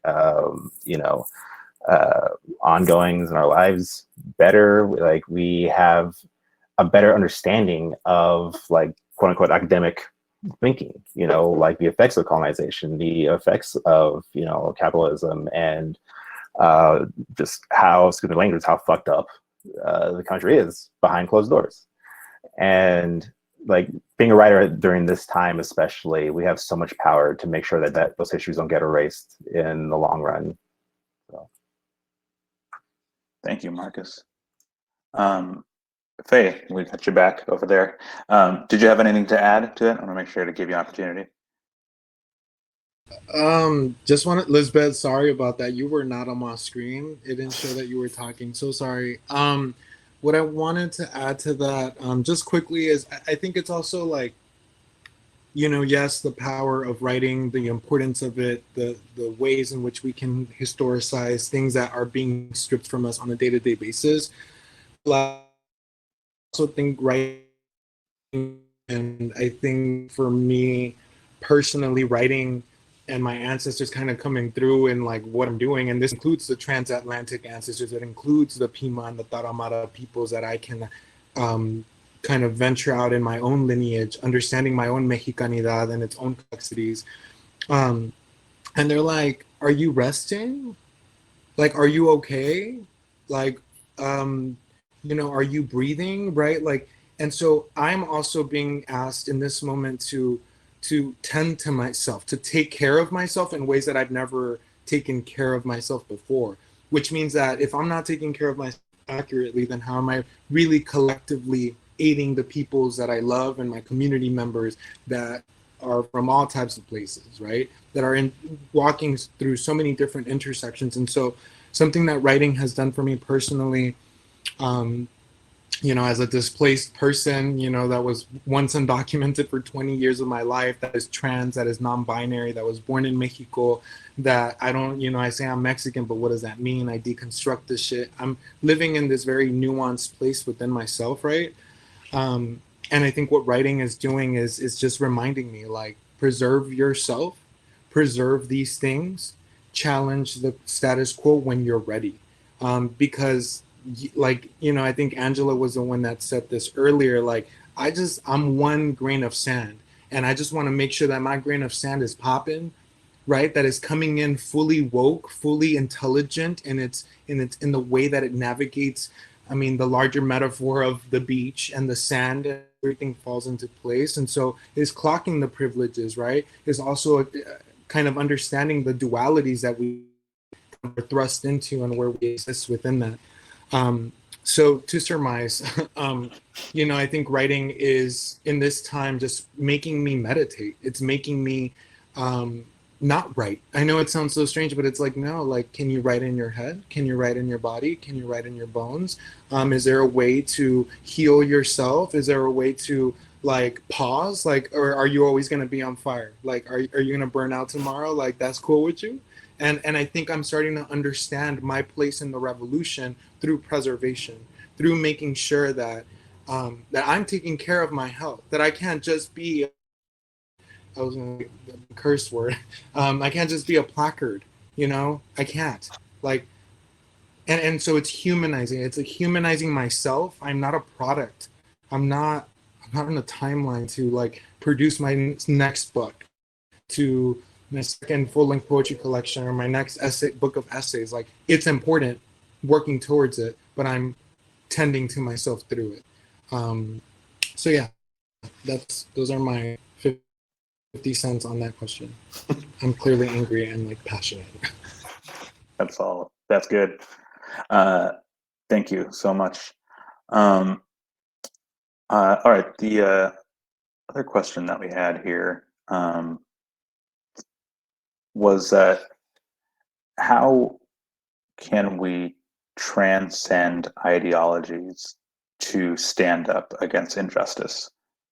ongoings in our lives better. Like we have a better understanding of like quote unquote academic thinking, like the effects of colonization, the effects of, capitalism, and just how, excuse the language, how fucked up the country is behind closed doors. And like being a writer during this time, especially, we have so much power to make sure that those histories don't get erased in the long run. So. Thank you, Marcus. Faye, we got you back over there. Did you have anything to add to it? I want to make sure to give you an opportunity. Just wanted, Lisbeth, sorry about that. You were not on my screen. It didn't show that you were talking. So sorry. What I wanted to add to that, just quickly, is I think it's also like, yes, the power of writing, the importance of it, the ways in which we can historicize things that are being stripped from us on a day-to-day basis. But I also think writing, and I think for me personally, writing and my ancestors kind of coming through in like what I'm doing, and this includes the transatlantic ancestors, it includes the Pima and the Tarahumara peoples that I can kind of venture out in my own lineage, understanding my own Mexicanidad and its own complexities. And they're like, are you resting? Like, are you okay? Like, are you breathing, right? Like, and so I'm also being asked in this moment to tend to myself, to take care of myself in ways that I've never taken care of myself before, which means that if I'm not taking care of myself accurately, then how am I really collectively aiding the peoples that I love and my community members that are from all types of places, right? That are walking through so many different intersections. And so something that writing has done for me personally, as a displaced person, that was once undocumented for 20 years of my life, that is trans, that is non-binary, that was born in Mexico, that I don't, I say I'm Mexican, but what does that mean? I deconstruct this shit. I'm living in this very nuanced place within myself, right? And I think what writing is doing is just reminding me, like, preserve yourself, preserve these things, challenge the status quo when you're ready. Because like, I think Angela was the one that said this earlier, like, I'm one grain of sand, and I just want to make sure that my grain of sand is popping, right? That is coming in fully woke, fully intelligent, and it's in the way that it navigates, the larger metaphor of the beach and the sand, and everything falls into place. And so is clocking the privileges, right? Is also kind of understanding the dualities that we are thrust into and where we exist within that. So to surmise, I think writing is, in this time, just making me meditate. It's making me not write. I know it sounds so strange, but it's like, no, like, can you write in your head? Can you write in your body? Can you write in your bones? Is there a way to heal yourself? Is there a way to like pause? Like, or are you always going to be on fire? Like, are you going to burn out tomorrow? Like, that's cool with you? And I think I'm starting to understand my place in the revolution through preservation, through making sure that that I'm taking care of my health, that I can't just be, I was going to curse word, I can't just be a placard, I can't. Like, and so it's humanizing. It's like humanizing myself. I'm not a product. I'm not on a timeline to like produce my next book, to my second full-length poetry collection, or my next book of essays. Like, it's important, working towards it, but I'm tending to myself through it. So yeah, those are my 50 cents on that question. I'm clearly angry and like passionate. That's good. Thank you so much. All right, the other question that we had here was how can we transcend ideologies to stand up against injustice?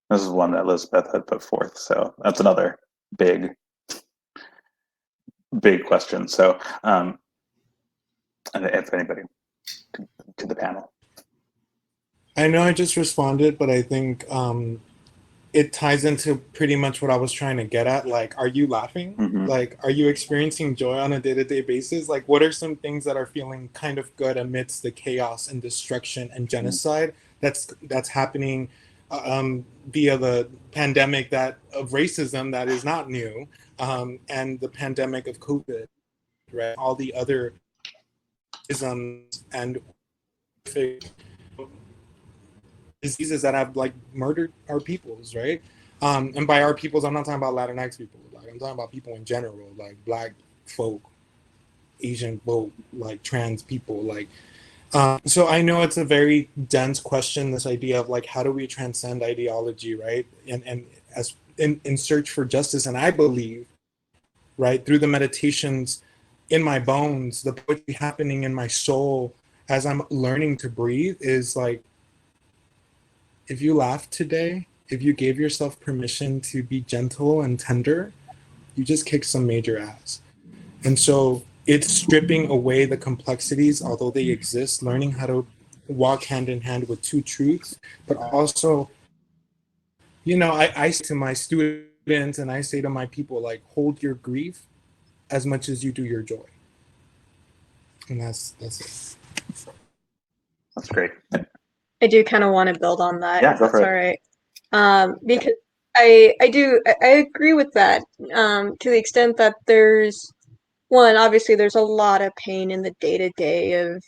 This is one that Lisbeth had put forth, so that's another big question. So if anybody to the panel. I know I just responded, but I think it ties into pretty much what I was trying to get at. Like, are you laughing? Mm-hmm. Like, are you experiencing joy on a day-to-day basis? Like, what are some things that are feeling kind of good amidst the chaos and destruction and genocide that's happening via the pandemic of racism that is not new, and the pandemic of COVID, right? All the other isms and diseases that have like murdered our peoples, right? And by our peoples, I'm not talking about Latinx people. Like, I'm talking about people in general, like Black folk, Asian folk, like trans people. Like, so I know it's a very dense question. This idea of like, how do we transcend ideology, right? And as in search for justice. And I believe, right, through the meditations in my bones, the poetry happening in my soul as I'm learning to breathe is like, if you laughed today, if you gave yourself permission to be gentle and tender, you just kicked some major ass. And so it's stripping away the complexities, although they exist, learning how to walk hand in hand with two truths, but also, you know, I say to my students and I say to my people, like, hold your grief as much as you do your joy. And that's it. That's great. I do kind of want to build on that. Yeah, if go that's for all it. right. Because I agree with that to the extent that there's obviously there's a lot of pain in the day-to-day of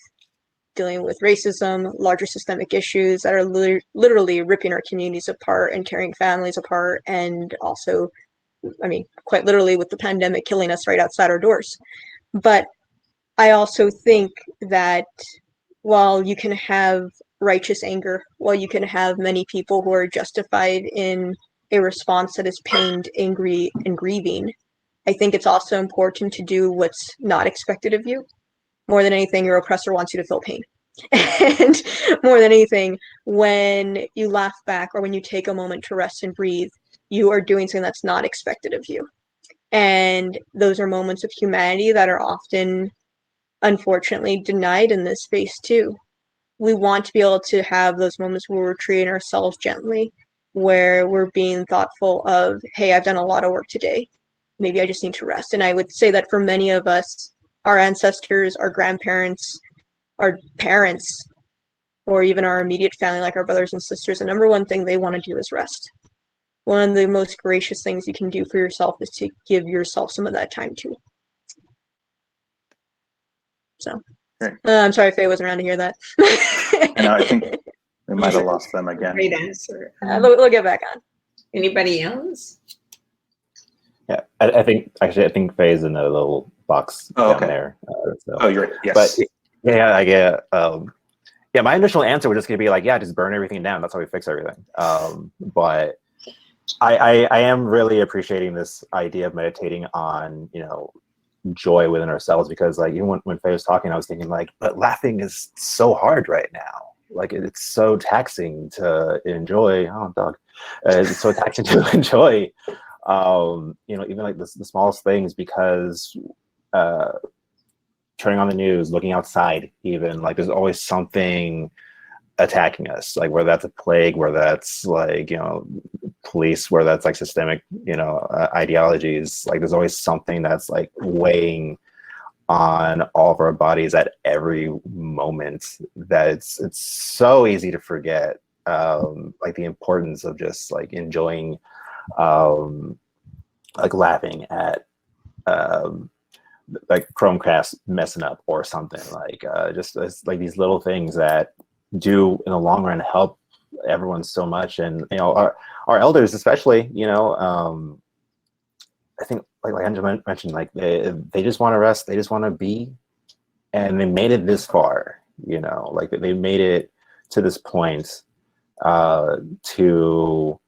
dealing with racism, larger systemic issues that are literally ripping our communities apart and tearing families apart, and also, I mean, quite literally with the pandemic killing us right outside our doors. But I also think that while you can have righteous anger, while you can have many people who are justified in a response that is pained, angry, and grieving, I think it's also important to do what's not expected of you. More than anything, your oppressor wants you to feel pain. And more than anything, when you laugh back or when you take a moment to rest and breathe, you are doing something that's not expected of you. And those are moments of humanity that are often, unfortunately, denied in this space too. We want to be able to have those moments where we're treating ourselves gently, where we're being thoughtful of, hey, I've done a lot of work today. Maybe I just need to rest. And I would say that for many of us, our ancestors, our grandparents, our parents, or even our immediate family, like our brothers and sisters, the number one thing they want to do is rest. One of the most gracious things you can do for yourself is to give yourself some of that time too. So, I'm sorry, Faye wasn't around to hear that. And I think we might have lost them again. Great answer. We'll get back on. Anybody else? Yeah, I think Faye's in a little box down there. So. You're right. Yes. But yeah, I get. Yeah, my initial answer was just gonna be like, yeah, just burn everything down. That's how we fix everything. But I am really appreciating this idea of meditating on, you know, joy within ourselves, because like even when Faye was talking, I was thinking like, but laughing is so hard right now. Like it's so taxing to enjoy. Oh, dog! It's so taxing to enjoy. You know, even like the smallest things, because turning on the news, looking outside, even like there's always something attacking us, like whether that's a plague, whether that's like, you know, police, where that's like systemic, you know, ideologies. Like there's always something that's like weighing on all of our bodies at every moment, that it's so easy to forget like the importance of just like enjoying like laughing at like Chromecast messing up or something, like just like these little things that do in the long run help everyone so much. And you know, our elders especially, you know, I think like Andrea mentioned, like they just want to rest, they just want to be, and they made it this far, you know, like they made it to this point to,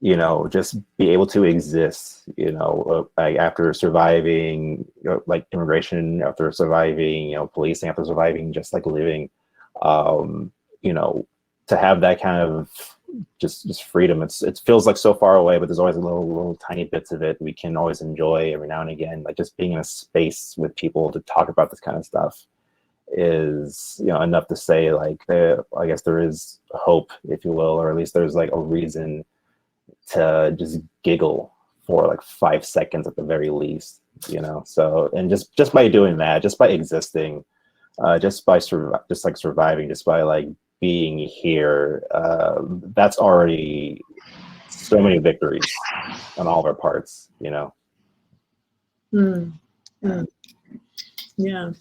you know, just be able to exist, you know, like after surviving, you know, like immigration, after surviving, you know, policing, after surviving, just like living, you know, to have that kind of just freedom. It feels like so far away, but there's always little tiny bits of it we can always enjoy every now and again. Like just being in a space with people to talk about this kind of stuff is, you know, enough to say like I guess there is hope, if you will, or at least there's like a reason to just giggle for like 5 seconds at the very least, you know. So, and just by doing that, just by existing, just by surviving, just by like being here, that's already so many victories on all of our parts, you know. Yeah,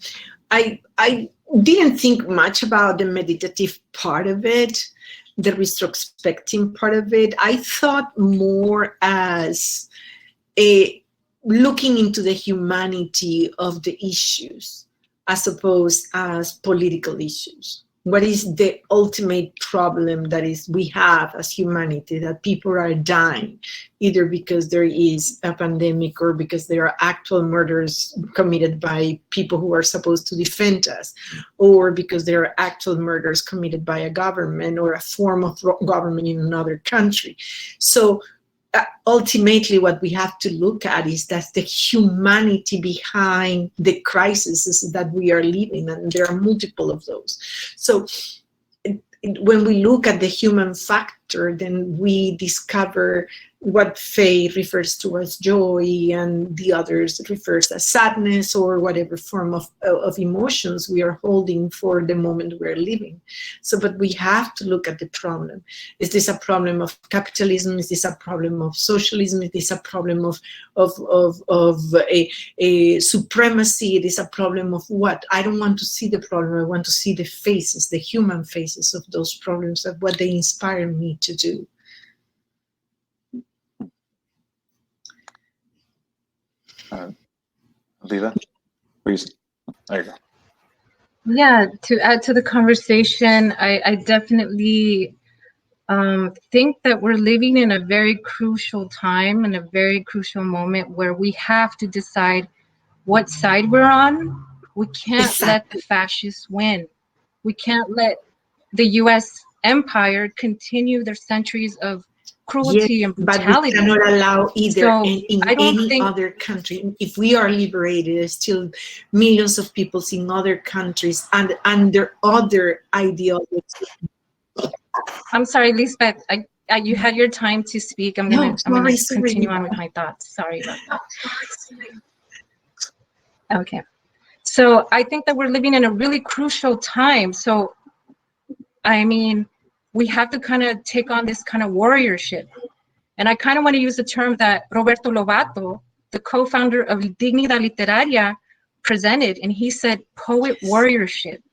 I didn't think much about the meditative part of it, the retrospecting part of it. I thought more as a looking into the humanity of the issues as opposed as political issues. What is the ultimate problem that is we have as humanity, that people are dying, either because there is a pandemic or because there are actual murders committed by people who are supposed to defend us, or because there are actual murders committed by a government or a form of government in another country. So ultimately what we have to look at is that the humanity behind the crises that we are living, and there are multiple of those. So when we look at the human factor, then we discover what Fey refers to as joy and the others refers as sadness, or whatever form of emotions we are holding for the moment we're living. So, but we have to look at the problem. Is this a problem of capitalism? Is this a problem of socialism? Is this a problem of a supremacy? It is a problem of what? I don't want to see the problem. I want to see the faces, the human faces of those problems, of what they inspire me to do. Viva, please. There you go. Yeah, to add to the conversation, I definitely think that we're living in a very crucial time and a very crucial moment where we have to decide what side we're on. We can't let the fascists win. We can't let the U.S. empire continue their centuries of cruelty and brutality. But we cannot allow either in any other country. If we are liberated, there's still millions of people in other countries and under other ideologies. I'm sorry, Lisbeth. You had your time to speak. I'm gonna continue on with my thoughts. Sorry about that. Okay. So I think that we're living in a really crucial time. So, I mean, we have to kind of take on this kind of warriorship. And I kind of want to use the term that Roberto Lobato, the co-founder of Dignidad Literaria, presented. And he said poet warriorship,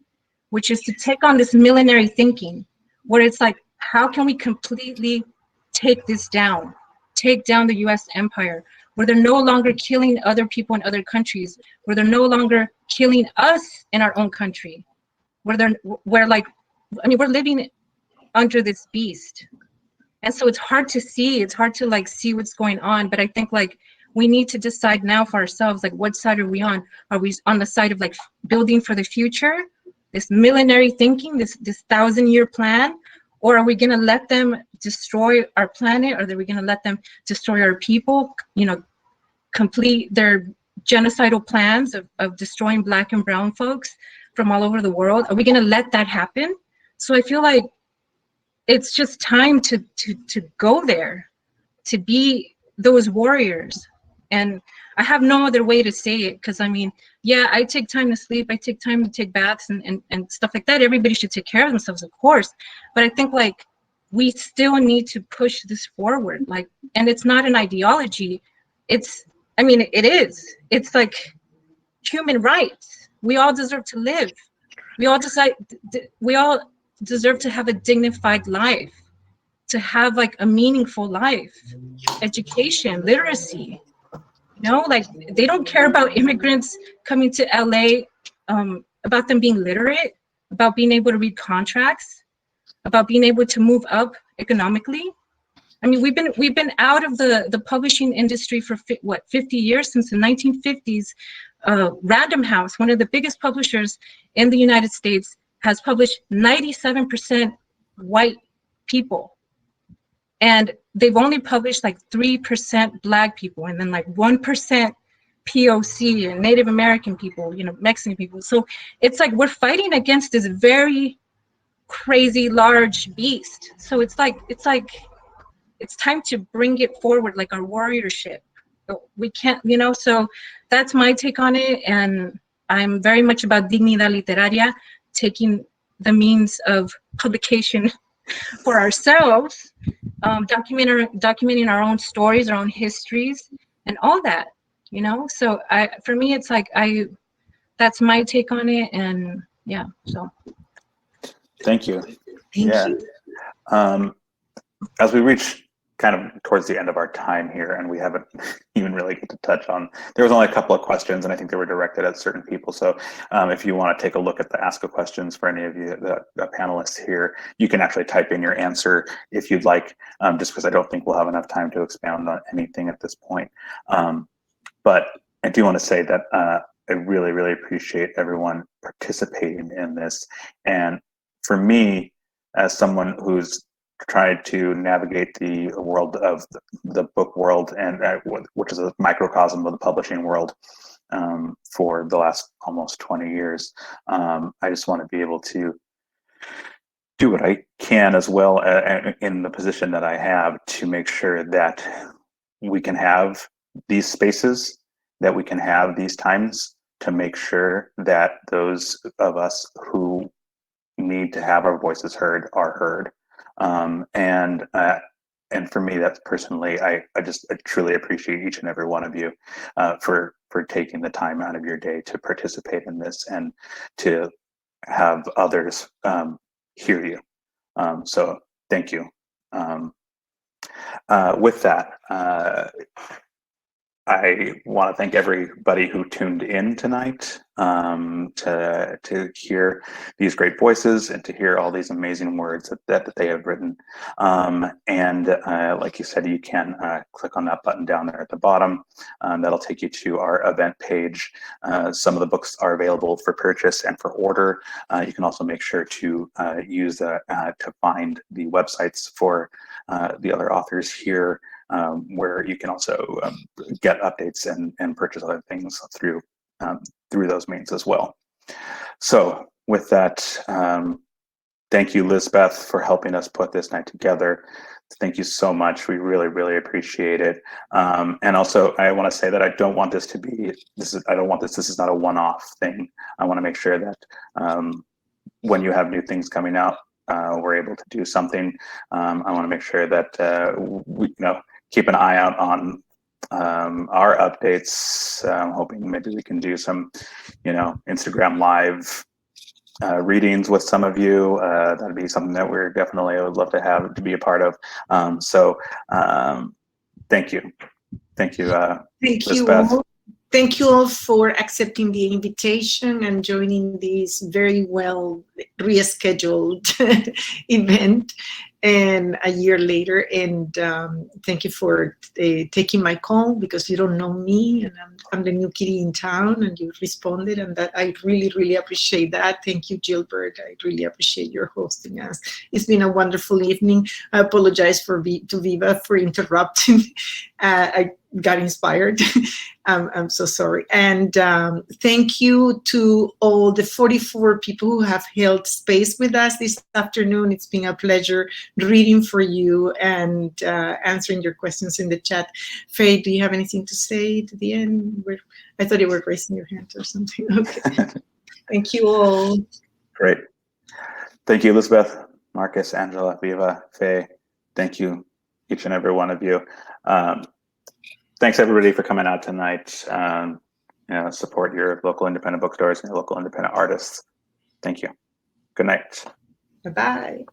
which is to take on this millenary thinking, where it's like, how can we completely take this down, take down the US empire, where they're no longer killing other people in other countries, where they're no longer killing us in our own country, we're living under this beast. And so it's hard to see what's going on. But I think like we need to decide now for ourselves, like what side are we on? Are we on the side of like building for the future, this millenary thinking, this 1,000-year plan? Or are we gonna let them destroy our planet? Or are we gonna let them destroy our people, complete their genocidal plans of destroying Black and brown folks from all over the world? Are we gonna let that happen? So I feel like it's just time to go there, to be those warriors. And I have no other way to say it, because I mean, yeah, I take time to sleep, I take time to take baths and stuff like that. Everybody should take care of themselves, of course. But I think like we still need to push this forward. Like, and it's not an ideology. It is. It's like human rights. We all deserve to live. We all deserve to have a dignified life, to have like a meaningful life, education, literacy. You know, like they don't care about immigrants coming to LA, about them being literate, about being able to read contracts, about being able to move up economically. I mean, we've been out of the publishing industry for 50 years, since the 1950s. Random House, one of the biggest publishers in the United States, has published 97% white people, and they've only published like 3% Black people, and then like 1% POC and Native American people, you know, Mexican people. So it's like we're fighting against this very crazy large beast. So it's time to bring it forward, like our warriorship. We can't, you know, so that's my take on it. And I'm very much about dignidad literaria, taking the means of publication for ourselves, documenting our own stories, our own histories, and all that, you know. So for me, it's like that's my take on it. And yeah, so. Thank you. Thank you. As we reach kind of towards the end of our time here, and we haven't even really get to touch on, there was only a couple of questions, and I think they were directed at certain people. So if you want to take a look at the Ask a Questions for any of you, the panelists here, you can actually type in your answer if you'd like, just because I don't think we'll have enough time to expound on anything at this point. But I do want to say that I really, really appreciate everyone participating in this. And for me, as someone who's tried to navigate the world of the book world, and which is a microcosm of the publishing world, for the last almost 20 years, I just want to be able to do what I can as well in the position that I have to make sure that we can have these spaces, that we can have these times to make sure that those of us who need to have our voices heard are heard. And for me, that's personally, I truly appreciate each and every one of you for taking the time out of your day to participate in this and to have others hear you. So thank you. With that, I want to thank everybody who tuned in tonight to hear these great voices and to hear all these amazing words that they have written. And like you said, you can click on that button down there at the bottom. That'll take you to our event page. Some of the books are available for purchase and for order. You can also make sure to use to find the websites for the other authors here, where you can also get updates and purchase other things through those means as well. So with that, thank you, Lisbeth, for helping us put this night together. Thank you so much. We really, really appreciate it. And also, I want to say that I don't want this to be, this is not a one-off thing. I want to make sure that when you have new things coming out, we're able to do something. I want to make sure that we, keep an eye out on our updates. I'm hoping maybe we can do some, Instagram live readings with some of you. That'd be something that we're definitely, I would love to have to be a part of. Thank you. Thank you, Thank Lisbeth. you all. Thank you all for accepting the invitation and joining this very well rescheduled event, and a year later. And thank you for taking my call, because you don't know me and I'm the new kitty in town, and you responded, and that I really, really appreciate that. Thank you, Gilbert. I really appreciate your hosting us. It's been a wonderful evening. I apologize to Viva for interrupting. I got inspired. I'm so sorry. And thank you to all the 44 people who have held space with us this afternoon. It's been a pleasure reading for you and answering your questions in the chat. Faye, do you have anything to say to the end? I thought you were raising your hand or something. Okay. Thank you all. Great. Thank you, Lisbeth, Marcus, Angela, Viva, Faye. Thank you, each and every one of you. Thanks everybody for coming out tonight. Support your local independent bookstores and your local independent artists. Thank you. Good night. Bye-bye.